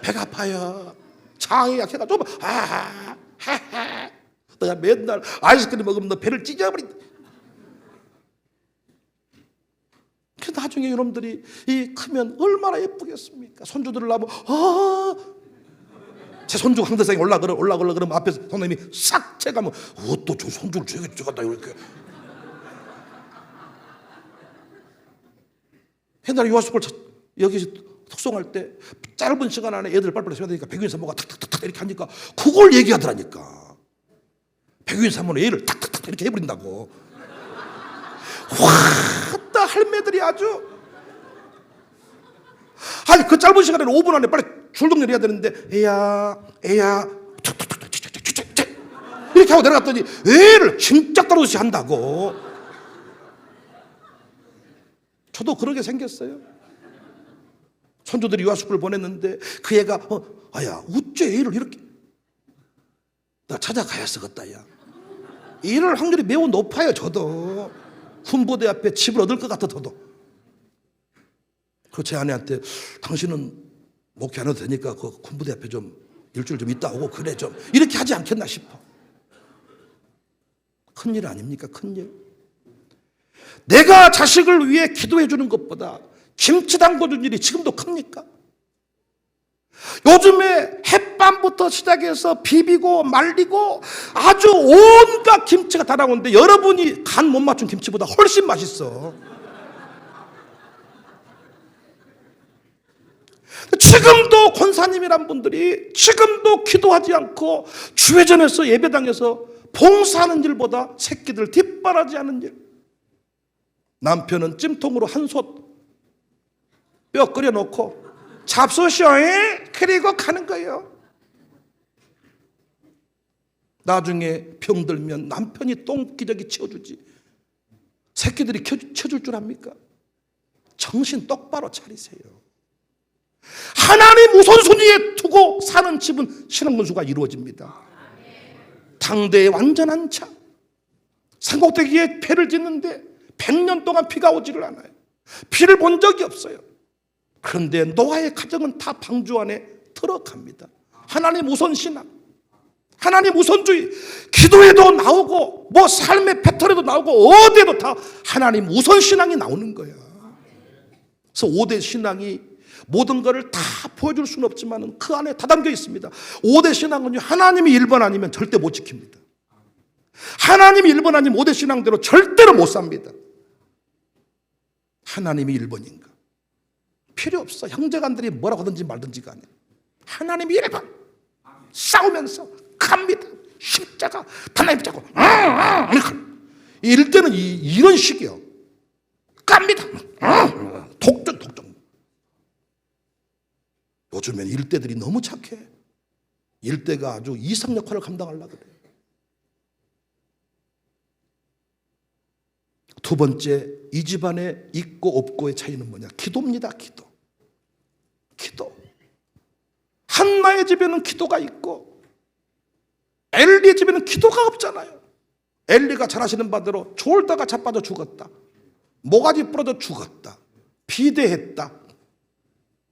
배가 아파요, 장이 약해가지고 내가 맨날 아이스크림 먹으면 너 배를 찢어버린다. 그 나중에 여러분들이 이 크면 얼마나 예쁘겠습니까? 손주들을 낳으면 제 손주가 항대상에 올라 그러면 앞에서 선생님이 싹 채가면 또 저 손주를 줘야겠다 이렇게. 옛날에 유아스쿨 여기 특송할 때 짧은 시간 안에 애들 빨리빨리 해야 되니까 백유인 사모가 탁탁탁 이렇게 하니까 그걸 얘기하더라니까. 백유인 사모는 애를 탁탁탁 이렇게 해버린다고. 왔다 할매들이 아주, 아니 그 짧은 시간에 5분 안에 빨리 출동을 해야 되는데 애야 이렇게 하고 내려갔더니 애를 짐짝 따르듯이 한다고. 저도 그러게 생겼어요. 손주들이 유아스쿨 보냈는데 그 애가 아야 어째 애를 이렇게, 나 찾아가야 쓰겠다. 야, 이럴 확률이 매우 높아요. 저도 군부대 앞에 집을 얻을 것 같아. 저도. 그 제 아내한테 당신은 목회 안 해도 되니까 그 군부대 앞에 좀 일주일 좀 있다 오고 그래 좀 이렇게 하지 않겠나 싶어. 큰일 아닙니까? 큰일. 내가 자식을 위해 기도해 주는 것보다 김치 담궈준 일이 지금도 큽니까? 요즘에 햇밤부터 시작해서 비비고 말리고 아주 온갖 김치가 다 나오는데 여러분이 간 못 맞춘 김치보다 훨씬 맛있어. 지금도 권사님이란 분들이 지금도 기도하지 않고 주회전에서 예배당에서 봉사하는 일보다 새끼들 뒷바라지하는 일. 남편은 찜통으로 한솥 뼈 끓여놓고 잡수시오 그리고 가는 거예요. 나중에 병들면 남편이 똥기저귀 치워주지 새끼들이 쳐줄 줄 압니까? 정신 똑바로 차리세요. 하나님 우선순위에 두고 사는 집은 신앙문수가 이루어집니다. 당대의 완전한 차, 산꼭대기에 배를 짓는데 100년 동안 비가 오지를 않아요. 비를 본 적이 없어요. 그런데 노아의 가정은 다 방주 안에 들어갑니다. 하나님 우선신앙, 하나님 우선주의, 기도에도 나오고 뭐 삶의 패턴에도 나오고 어디에도 다 하나님 우선신앙이 나오는 거야. 그래서 5대 신앙이 모든 것을 다 보여줄 수는 없지만 그 안에 다 담겨 있습니다. 5대 신앙은요, 하나님이 1번 아니면 절대 못 지킵니다. 하나님이 1번 아니면 5대 신앙대로 절대로 못 삽니다. 하나님이 1번인가? 필요 없어. 형제간들이 뭐라고 하든지 말든지 간에 하나님이 1번 싸우면서 갑니다. 십자가 하나님 붙잡고 이럴 때는 이런 식이요. 갑니다. 요즘엔 일대들이 너무 착해. 일대가 아주 이상 역할을 감당하려고 그래. 두 번째, 이 집안에 있고 없고의 차이는 뭐냐? 기도입니다. 기도. 한나의 집에는 기도가 있고 엘리의 집에는 기도가 없잖아요. 엘리가 잘 아시는 바대로 졸다가 자빠져 죽었다. 모가지 부러져 죽었다. 비대했다.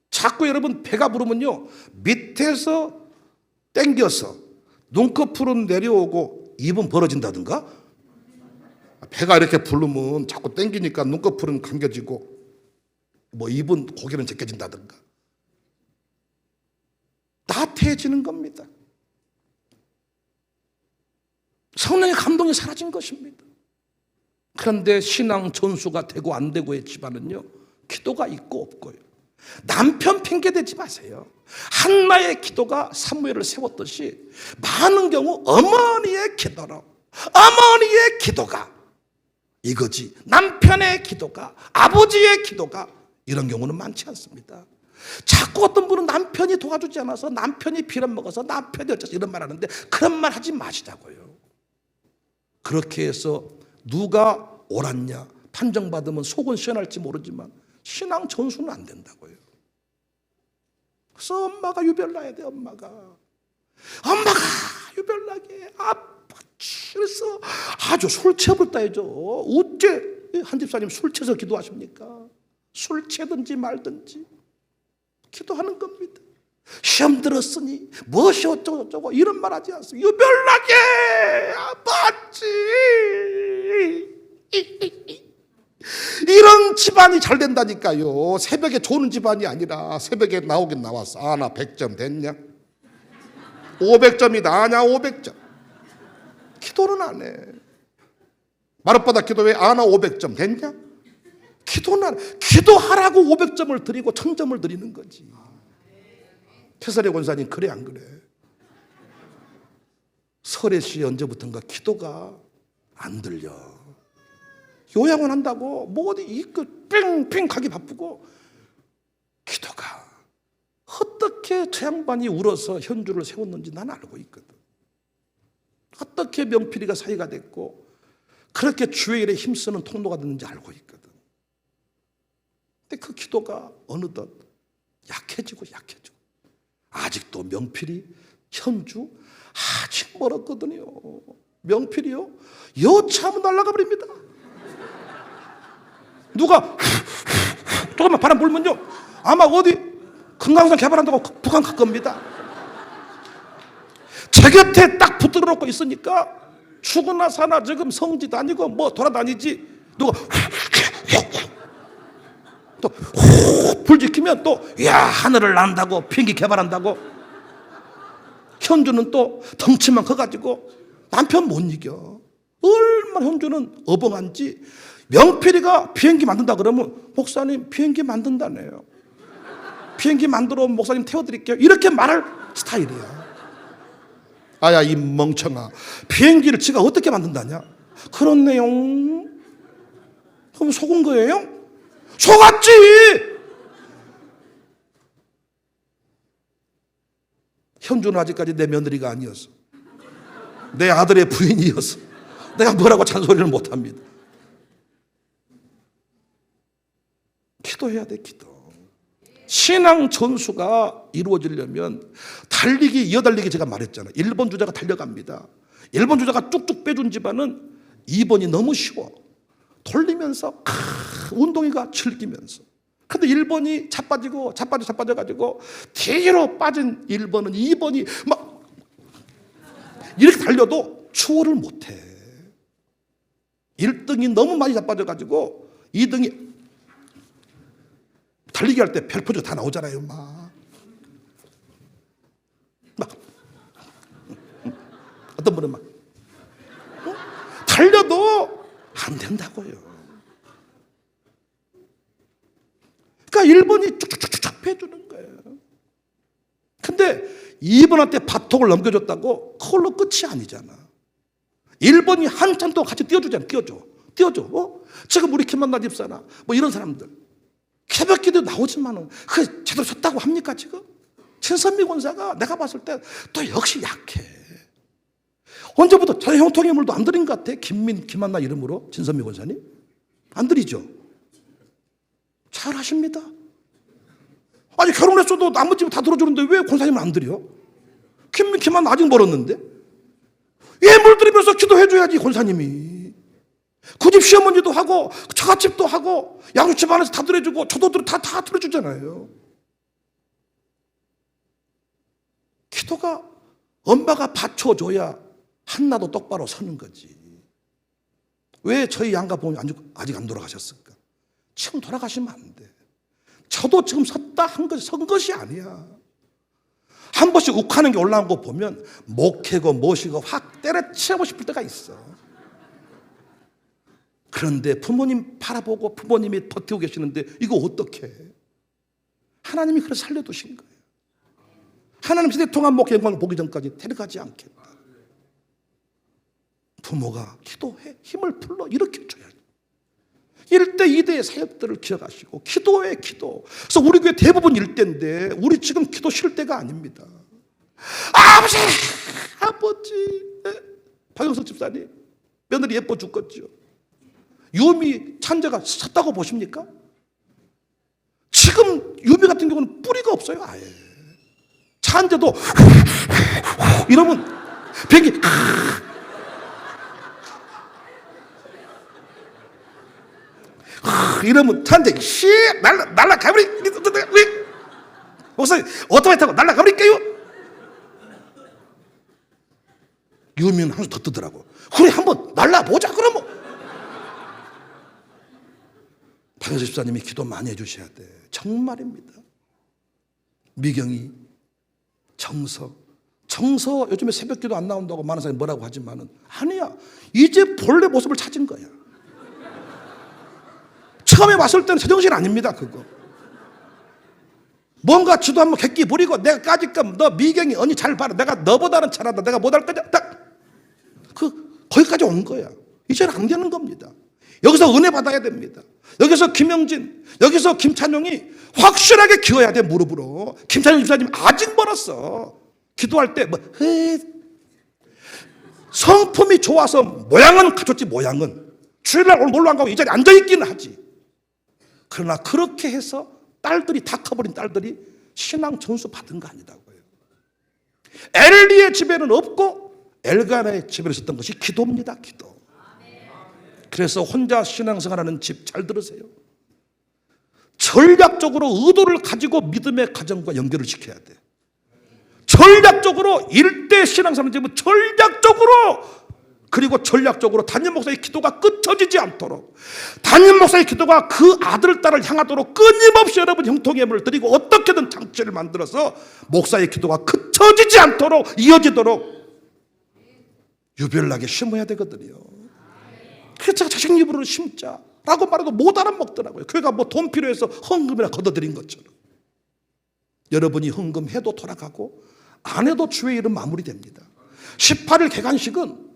자꾸 여러분 배가 부르면요, 밑에서 땡겨서 눈꺼풀은 내려오고 입은 벌어진다든가, 배가 이렇게 부르면 자꾸 땡기니까 눈꺼풀은 감겨지고 뭐 입은 고개는 제껴진다든가 나태해지는 겁니다. 성령의 감동이 사라진 것입니다. 그런데 신앙 전수가 되고 안 되고의 집안은요, 기도가 있고 없고요. 남편 핑계대지 마세요. 한나의 기도가 사무엘을 세웠듯이 많은 경우 어머니의 기도가 이거지, 남편의 기도가, 아버지의 기도가, 이런 경우는 많지 않습니다. 자꾸 어떤 분은 남편이 도와주지 않아서, 남편이 빌어먹어서, 남편이 어째서, 이런 말 하는데 그런 말 하지 마시자고요. 그렇게 해서 누가 옳았냐 판정받으면 속은 시원할지 모르지만 신앙 전수는 안 된다고요. 그래서 엄마가 유별나야 돼. 엄마가 유별나게 그래서 아주 술 취해버렸다 해죠. 어째 한 집사님 술 취해서 기도하십니까? 술 취하든지 말든지 기도하는 겁니다. 시험 들었으니 무엇이 어쩌고 이런 말 하지 않습니다. 유별나게 맞지. 이런 집안이 잘 된다니까요. 새벽에 조는 집안이 아니라 새벽에 나오긴 나왔어. 아, 나 100점 됐냐? 500점이 나냐? 500점. 기도는 안 해. 마룻바닥 기도회 아, 나 500점 됐냐? 기도는 안 해. 기도하라고 500점을 드리고 1000점을 드리는 거지. 태사리 권사님 그래 안 그래? 설의 씨 언제부턴가 기도가 안 들려. 요양원 한다고 뭐 어디 이그 뺑뺑 가기 바쁘고, 기도가 어떻게 저 양반이 울어서 현주를 세웠는지 난 알고 있거든. 어떻게 명필이가 사이가 됐고 그렇게 주의 일에 힘쓰는 통로가 됐는지 알고 있거든. 근데 그 기도가 어느덧 약해지고 아직도 명필이, 현주 아직 멀었거든요. 명필이요, 여차하면 날아가 버립니다. 누가 조금만 바람 불면요, 아마 어디 금강산 개발한다고 북한 갈 겁니다. 제 곁에 딱 붙들어 놓고 있으니까 죽으나 사나 지금 성지도 아니고 뭐 돌아다니지. 누가 또 불 지키면 또 야 하늘을 난다고 비행기 개발한다고. 현주는 또 덩치만 커가지고 남편 못 이겨. 얼마나 현주는 어벙한지. 명필이가 비행기 만든다 그러면 목사님 비행기 만든다네요. 비행기 만들어 목사님 태워드릴게요. 이렇게 말할 스타일이야. 아야 이 멍청아, 비행기를 지가 어떻게 만든다냐? 그렇네요. 그럼 속은 거예요? 속았지. 현주는 아직까지 내 며느리가 아니었어. 내 아들의 부인이었어. 내가 뭐라고 잔소리를 못합니다. 기도해야 돼. 기도. 신앙 전수가 이루어지려면 이어달리기 제가 말했잖아요. 1번 주자가 달려갑니다. 1번 주자가 쭉쭉 빼준 집안은 2번이 너무 쉬워. 돌리면서 운동이가 즐기면서. 근데 1번이 자빠져가지고 뒤로 빠진 1번은 2번이 막 이렇게 달려도 추월을 못해. 1등이 너무 많이 자빠져가지고 2등이 달리기 할 때 별표조 다 나오잖아요. 막 어떤 분은 막 달려도 안 된다고요. 그러니까 1번이 쭉쭉쭉쭉 빼주는 거예요. 근데 2번한테 바통을 넘겨줬다고 그걸로 끝이 아니잖아. 1번이 한참 동안 같이 띄워주잖아. 띄워줘. 지금 우리 김만나 집사나 뭐 이런 사람들 새벽 기도 나오지만은 그 제대로 섰다고 합니까 지금? 진선미 권사가 내가 봤을 때 또 역시 약해. 언제부터 저 형통의 물도 안 드린 것 같아? 김한나 이름으로 진선미 권사님? 안 드리죠? 잘 하십니다. 아니 결혼했어도 나머지 다 들어주는데 왜 권사님은 안 드려? 김한나 아직 멀었는데? 예물 드리면서 기도해줘야지 권사님이. 그 집 시어머니도 하고 처갓집도 하고 양주집 안에서 다 드려주고 저도 다 드려주잖아요. 기도가 엄마가 받쳐줘야 한나도 똑바로 서는 거지. 왜 저희 양가 부모님 아직 안 돌아가셨을까? 지금 돌아가시면 안 돼. 저도 지금 섰다 선 것이 아니야. 한 번씩 욱하는 게 올라온 거 보면 목해고 뭐시고 확 때려치우고 싶을 때가 있어. 그런데 부모님 바라보고 부모님이 버티고 계시는데 이거 어떻게 해? 하나님이 그래서 살려두신 거예요. 하나님 세대통합 목회 영광을 보기 전까지 데려가지 않겠다. 부모가 기도해 힘을 불러 일으켜줘야지. 1대 2대의 사역들을 기억하시고 기도해 기도. 그래서 우리 교회 대부분 1대인데 우리 지금 기도 쉴 때가 아닙니다. 아버지 박영석 집사님 며느리 예뻐 죽겠죠. 유미 찬재가 섰다고 보십니까? 지금 유미 같은 경우는 뿌리가 없어요. 아예 찬재도 이러면 비행기 이러면 찬재 씨 날라가버리. 목사님 오토바이 타고 날라가버릴까요? 유미는 항상 더 뜨더라고. 그래 한번 날라보자 그러면. 박영수 집사님이 기도 많이 해주셔야 돼. 정말입니다. 미경이 정서 요즘에 새벽기도 안 나온다고 많은 사람이 뭐라고 하지만은 아니야. 이제 본래 모습을 찾은 거야. 처음에 왔을 때는 제정신 아닙니다. 그거 뭔가 지도 한번 객기 부리고 내가 까짓끔 너 미경이 언니 잘 봐라. 내가 너보다는 잘한다. 내가 못할 거냐. 딱 거기까지 온 거야. 이제는 안 되는 겁니다. 여기서 은혜 받아야 됩니다. 여기서 김영진, 여기서 김찬용이 확실하게 기어야 돼. 무릎으로. 김찬용 집사님 아직 멀었어. 기도할 때 성품이 좋아서 모양은 갖췄지. 모양은 주일날 오늘 놀러 안 가고 이 자리에 앉아있기는 하지. 그러나 그렇게 해서 딸들이 다 커버린 딸들이 신앙 점수 받은 거 아니다고요. 엘리의 집에는 없고 엘가나의 집에 있었던 것이 기도입니다. 기도. 그래서 혼자 신앙생활하는 집 잘 들으세요. 전략적으로 의도를 가지고 믿음의 가정과 연결을 시켜야 돼. 전략적으로 일대 신앙생활하는 집은 전략적으로 담임 목사의 기도가 끝쳐지지 않도록, 담임 목사의 기도가 그 아들, 딸을 향하도록 끊임없이 여러분 형통예물을 드리고 어떻게든 장치를 만들어서 목사의 기도가 끝쳐지지 않도록 이어지도록 유별나게 심어야 되거든요. 그래서 제가 자식 입으로 심자라고 말해도 못 알아먹더라고요. 교회가 뭐 돈 필요해서 헌금이나 걷어들인 것처럼. 여러분이 헌금해도 돌아가고 안 해도 주의 일은 마무리됩니다. 18일 개관식은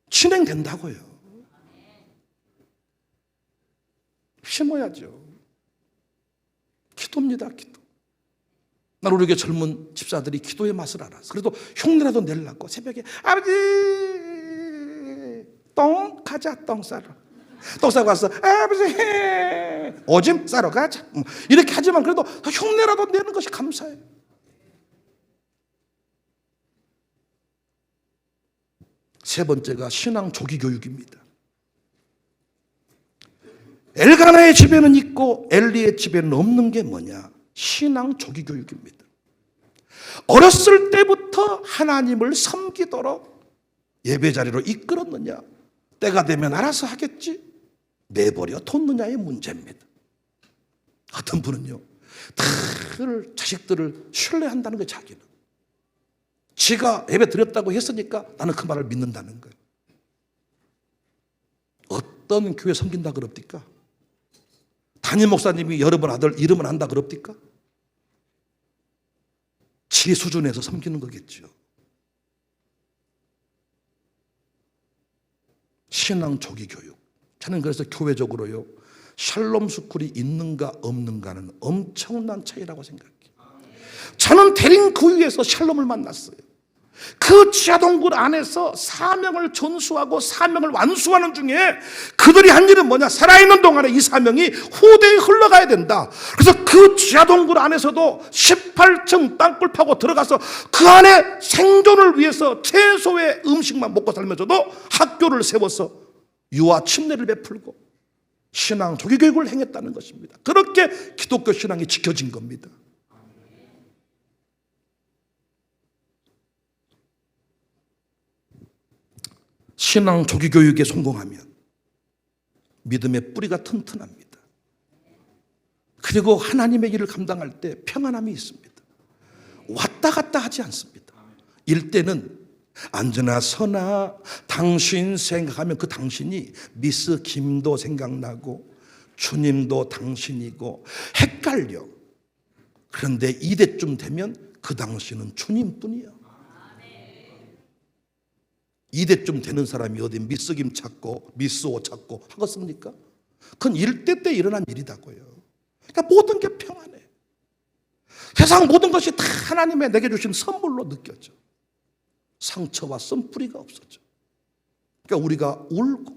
진행된다고요. 심어야죠. 기도입니다. 기도. 난 우리 교회 젊은 집사들이 기도의 맛을 알아서 그래도 흉내라도 내려고 새벽에 아버지 똥 가자. 똥 싸러. 똥 싸고 와서 아버지 오줌 싸러 가자. 이렇게 하지만 그래도 흉내라도 내는 것이 감사해요. 세 번째가 신앙 조기 교육입니다. 엘가나의 집에는 있고 엘리의 집에는 없는 게 뭐냐? 신앙 조기 교육입니다. 어렸을 때부터 하나님을 섬기도록 예배 자리로 이끌었느냐? 때가 되면 알아서 하겠지? 내버려 뒀느냐의 문제입니다. 어떤 분은요, 다들 자식들을 신뢰한다는 거예요. 자기는 지가 예배 드렸다고 했으니까 나는 그 말을 믿는다는 거예요. 어떤 교회 섬긴다 그럽니까? 담임 목사님이 여러분 아들 이름을 안다 그럽니까? 지 수준에서 섬기는 거겠죠. 신앙 조기 교육. 저는 그래서 교회적으로요, 샬롬 스쿨이 있는가 없는가는 엄청난 차이라고 생각해요. 저는 대림 그 위에서 샬롬을 만났어요. 그 지하동굴 안에서 사명을 전수하고 사명을 완수하는 중에 그들이 한 일은 뭐냐? 살아있는 동안에 이 사명이 후대에 흘러가야 된다. 그래서 그 지하동굴 안에서도 18층 땅굴 파고 들어가서 그 안에 생존을 위해서 최소의 음식만 먹고 살면서도 학교를 세워서 유아 침례를 베풀고 신앙 조기교육을 행했다는 것입니다. 그렇게 기독교 신앙이 지켜진 겁니다. 신앙 조기교육에 성공하면 믿음의 뿌리가 튼튼합니다. 그리고 하나님의 일을 감당할 때 평안함이 있습니다. 왔다 갔다 하지 않습니다. 일때는 안전하 선아 당신 생각하면 그 당신이 미스 김도 생각나고 주님도 당신이고 헷갈려. 그런데 2대쯤 되면 그 당신은 주님뿐이야. 2대쯤 되는 사람이 어디 미스 김 찾고 미스 오 찾고 하겠습니까? 그건 1대 때 일어난 일이다고요. 그러니까 모든 게 평안해. 세상 모든 것이 다 하나님의 내게 주신 선물로 느껴져. 상처와 쓴뿌리가 없어져. 그러니까 우리가 울고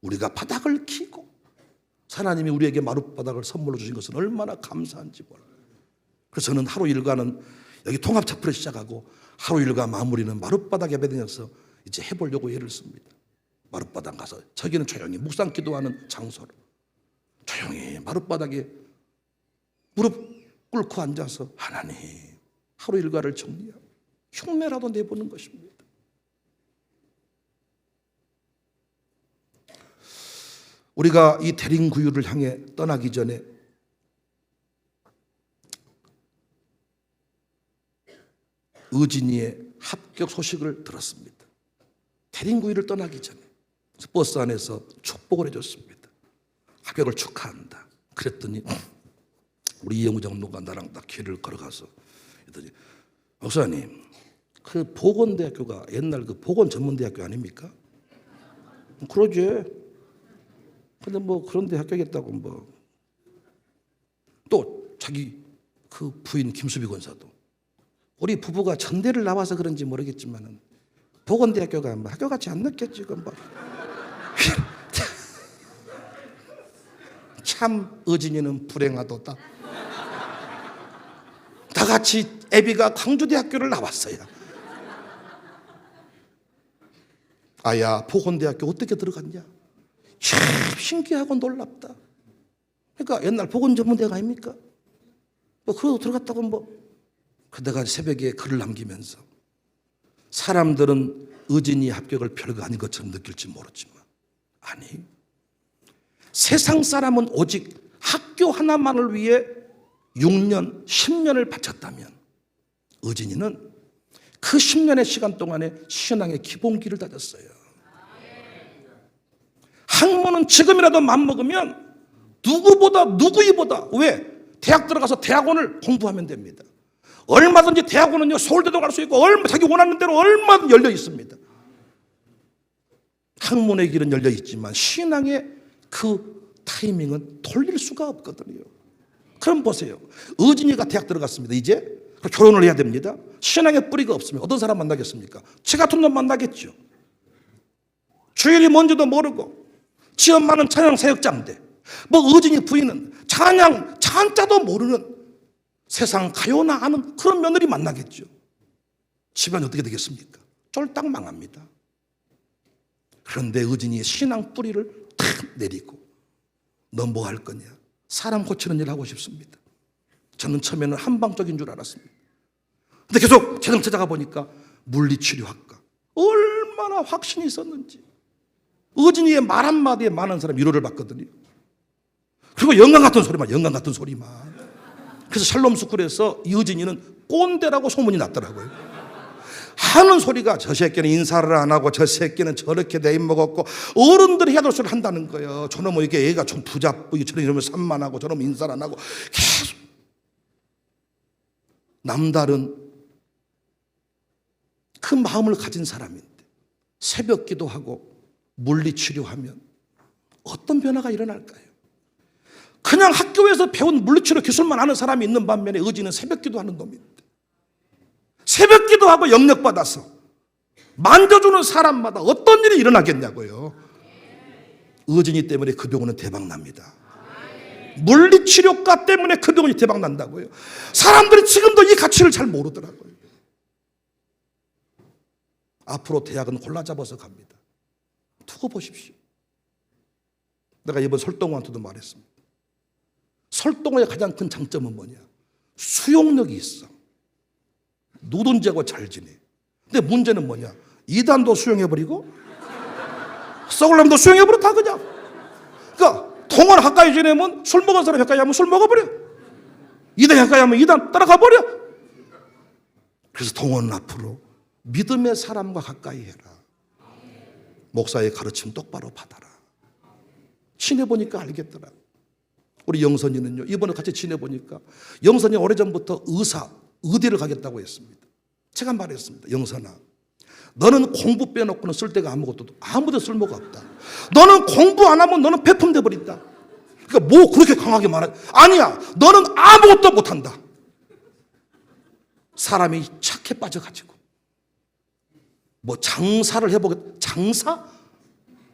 우리가 바닥을 키고 하나님이 우리에게 마룻바닥을 선물로 주신 것은 얼마나 감사한지 몰라요. 그래서 저는 하루 일과는 여기 통합차프를 시작하고 하루 일과 마무리는 마룻바닥 예배당에서 이제 해보려고 애를 씁니다. 마룻바닥 가서 저기는 조용히 묵상 기도하는 장소로 조용히 마룻바닥에 무릎 꿇고 앉아서 하나님 하루 일과를 정리하고 흉내라도 내보는 것입니다. 우리가 이 대림구유를 향해 떠나기 전에 의진이의 합격 소식을 들었습니다. 대림구유를 떠나기 전에 버스 안에서 축복을 해줬습니다. 합격을 축하한다. 그랬더니 우리 이영우 장로가 나랑 딱 길을 걸어가서 그랬더니 목사님 그 보건대학교가 옛날 그 보건전문대학교 아닙니까? 그러지. 근데 뭐 그런 데 합격했다고 뭐. 또 자기 그 부인 김수비 권사도 우리 부부가 전대를 나와서 그런지 모르겠지만은 보건대학교가 뭐 학교 같지 않았겠지. 뭐. 참 의진이는 불행하도다. 다 같이 애비가 광주대학교를 나왔어요. 아야 보건대학교 어떻게 들어갔냐? 참 신기하고 놀랍다. 그러니까 옛날 보건전문대가 아닙니까? 뭐 그러고 들어갔다고 뭐. 내가 새벽에 글을 남기면서 사람들은 의진이 합격을 별거 아닌 것처럼 느낄지 모르지만 아니 세상 사람은 오직 학교 하나만을 위해 6년, 10년을 바쳤다면 의진이는 그 10년의 시간 동안에 신앙의 기본기를 다졌어요. 학문은 지금이라도 맘먹으면 누구이보다 왜? 대학 들어가서 대학원을 공부하면 됩니다. 얼마든지 대학원은요 서울대도 갈 수 있고 자기 원하는 대로 얼마든 열려 있습니다. 학문의 길은 열려 있지만 신앙의 그 타이밍은 돌릴 수가 없거든요. 그럼 보세요. 의진이가 대학 들어갔습니다. 이제 결혼을 해야 됩니다. 신앙의 뿌리가 없으면 어떤 사람 만나겠습니까? 지 같은 놈 만나겠죠. 주일이 뭔지도 모르고 지 엄마는 찬양 사역자인데 뭐 의진이 부인은 찬양 찬자도 모르는 세상 가요나 아는 그런 며느리 만나겠죠. 집안이 어떻게 되겠습니까? 쫄딱 망합니다. 그런데 의진이의 신앙 뿌리를 탁 내리고 너 뭐 할 거냐? 사람 고치는 일 하고 싶습니다. 저는 처음에는 한방적인 줄 알았습니다. 근데 계속 재능 찾아가 보니까 물리치료학과 얼마나 확신이 있었는지 의진이의 말 한마디에 많은 사람이 위로를 받거든요. 그리고 영광 같은 소리만 그래서 샬롬스쿨에서 이의진이는 꼰대라고 소문이 났더라고요. 하는 소리가 저 새끼는 인사를 안 하고 저 새끼는 저렇게 내 입 먹었고 어른들이 해야 될 소리를 한다는 거예요. 저놈은 이게 애가 좀 부잡고 저런 이러면 산만하고 저놈은 인사를 안 하고 계속 남다른 그 마음을 가진 사람인데 새벽 기도하고 물리치료하면 어떤 변화가 일어날까요? 그냥 학교에서 배운 물리치료 기술만 아는 사람이 있는 반면에 의지는 새벽 기도하는 놈인데, 새벽 기도하고 영역받아서 만져주는 사람마다 어떤 일이 일어나겠냐고요. 의진이 때문에 그 병원은 대박납니다. 물리치료과 때문에 그 병원이 대박난다고요. 사람들이 지금도 이 가치를 잘 모르더라고요. 앞으로 대학은 골라잡아서 갑니다. 두고 보십시오. 내가 이번 설동호한테도 말했습니다. 설동호의 가장 큰 장점은 뭐냐? 수용력이 있어. 누군지 하고 잘 지내. 근데 문제는 뭐냐? 이단도 수용해버리고 썩을 놈도 수용해버려. 다 그냥. 그러니까 동원 가까이 지내면 술 먹은 사람 가까이 하면 술 먹어버려. 이단 가까이 하면 이단 따라가버려. 그래서 동원은 앞으로 믿음의 사람과 가까이 해라. 목사의 가르침 똑바로 받아라. 지내보니까 알겠더라. 우리 영선이는요, 이번에 같이 지내보니까 영선이 오래전부터 의대를 가겠다고 했습니다. 제가 말했습니다. 영선아, 너는 공부 빼놓고는 쓸 데가 아무도 쓸모가 없다. 너는 공부 안 하면 너는 배품돼 버린다. 그러니까 뭐 그렇게 강하게 말해? 아니야, 너는 아무것도 못한다. 사람이 착해 빠져가지고 뭐 장사를 해보겠다. 장사?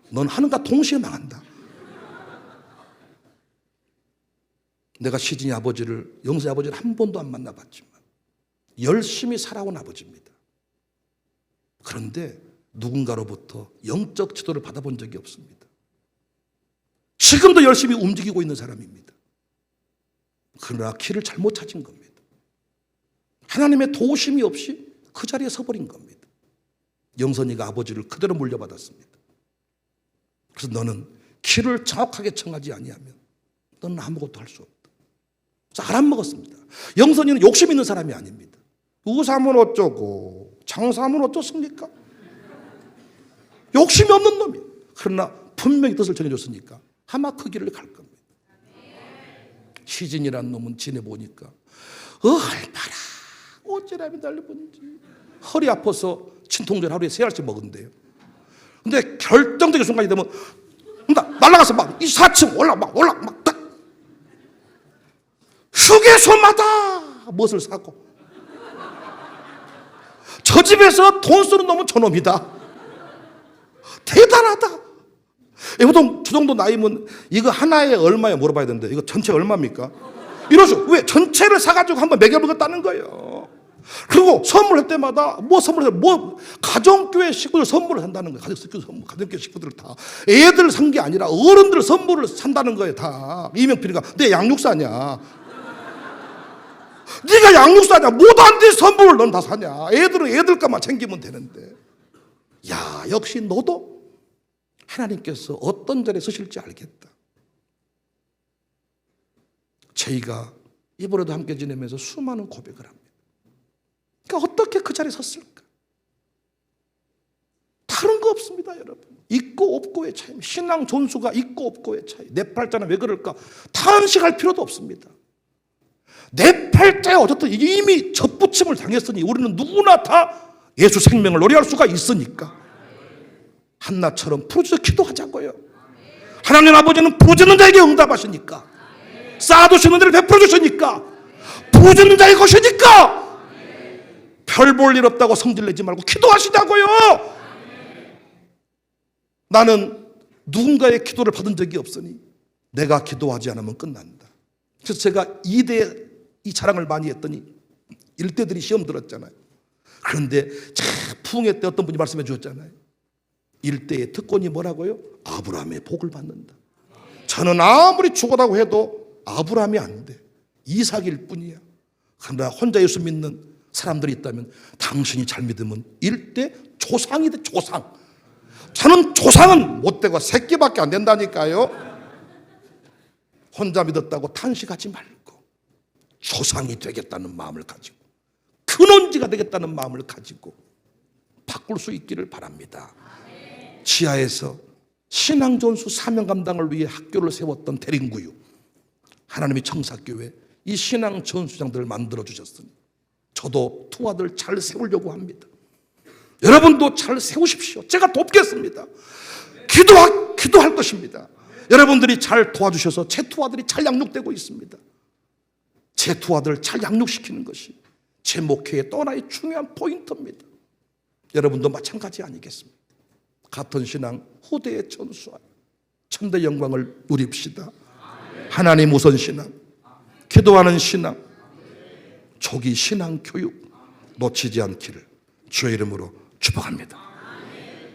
넌 하는가 동시에 망한다. 내가 시진이 아버지를, 영서의 아버지를 한 번도 안 만나봤지만 열심히 살아온 아버지입니다. 그런데 누군가로부터 영적 지도를 받아본 적이 없습니다. 지금도 열심히 움직이고 있는 사람입니다. 그러나 길을 잘못 찾은 겁니다. 하나님의 도우심이 없이 그 자리에 서버린 겁니다. 영선이가 아버지를 그대로 물려받았습니다. 그래서 너는 길을 정확하게 정하지 아니하면 너는 아무것도 할 수 없다. 그래서 알아먹었습니다. 영선이는 욕심 있는 사람이 아닙니다. 우사하면 어쩌고 장사하면 어쩌습니까? 욕심이 없는 놈이에요. 그러나 분명히 뜻을 전해줬으니까 아마 그 길을 갈 겁니다. 시진이라는 놈은 지내보니까 얼마나 어찌라면 달려보는지 허리 아파서 진통제 하루에 3알씩 먹은대요. 근데 결정적인 순간이 되면 날아가서 막 이 4층 올라 막 휴게소마다 무엇을 사고, 저 집에서 돈 쓰는 놈은 저놈이다. 대단하다. 보통 저 정도 나이면 이거 하나에 얼마에 물어봐야 되는데 이거 전체 얼마입니까? 이러죠. 왜? 전체를 사가지고 한번 매겨보겠다는 거예요. 그리고 선물할 때마다 가정교회 식구들 선물을 산다는 거예요. 가정교회 식구들 다 애들 산 게 아니라 어른들 선물을 산다는 거예요. 다 이명필이가 내 양육사냐? 네가 양육사냐? 못 안 돼 선물을 넌 다 사냐? 애들은 애들 것만 챙기면 되는데. 야, 역시 너도 하나님께서 어떤 자리에 서실지 알겠다. 저희가 이번에도 함께 지내면서 수많은 고백을 합니다. 그러니까 어떻게 그 자리에 섰을까? 다른 거 없습니다, 여러분. 있고 없고의 차이. 신앙 존수가 있고 없고의 차이. 내 팔자는 왜 그럴까? 탄식할 필요도 없습니다. 내 팔자에 어쨌든 이미 접붙임을 당했으니 우리는 누구나 다 예수 생명을 노래할 수가 있으니까 한나처럼 부르짖어 기도하자고요. 하나님 아버지는 부르짖는 자에게 응답하시니까, 쌓아두시는 데를 베풀어 주시니까, 부르짖는 자의 것이니까 별 볼 일 없다고 성질내지 말고 기도하시자고요. 나는 누군가의 기도를 받은 적이 없으니 내가 기도하지 않으면 끝난다. 그래서 제가 2대 이 자랑을 많이 했더니 일대들이 시험 들었잖아요. 그런데 부흥회 때 어떤 분이 말씀해 주셨잖아요. 일대의 특권이 뭐라고요? 아브라함의 복을 받는다. 저는 아무리 죽어라고 해도 아브라함이 안 돼. 이삭일 뿐이야. 그러나 혼자 예수 믿는 사람들이 있다면 당신이 잘 믿으면 일대 조상이 돼. 조상. 저는 조상은 못 되고 새끼밖에 안 된다니까요. 혼자 믿었다고 탄식하지 말고 조상이 되겠다는 마음을 가지고, 근원지가 되겠다는 마음을 가지고 바꿀 수 있기를 바랍니다. 지하에서 신앙존수 사명 감당을 위해 학교를 세웠던 대림구유, 하나님이 청사교회 이 신앙전수장들을 만들어 주셨으니 저도 투아들 잘 세우려고 합니다. 여러분도 잘 세우십시오. 제가 돕겠습니다. 기도할 것입니다. 여러분들이 잘 도와주셔서 제 두 아들이 잘 양육되고 있습니다. 제 두 아들을 잘 양육시키는 것이 제 목회의 또 하나의 중요한 포인트입니다. 여러분도 마찬가지 아니겠습니까? 같은 신앙 후대에 전수하여 천대 영광을 누립시다. 하나님 우선 신앙, 기도하는 신앙, 조기 신앙 교육 놓치지 않기를 주의 이름으로 축복합니다.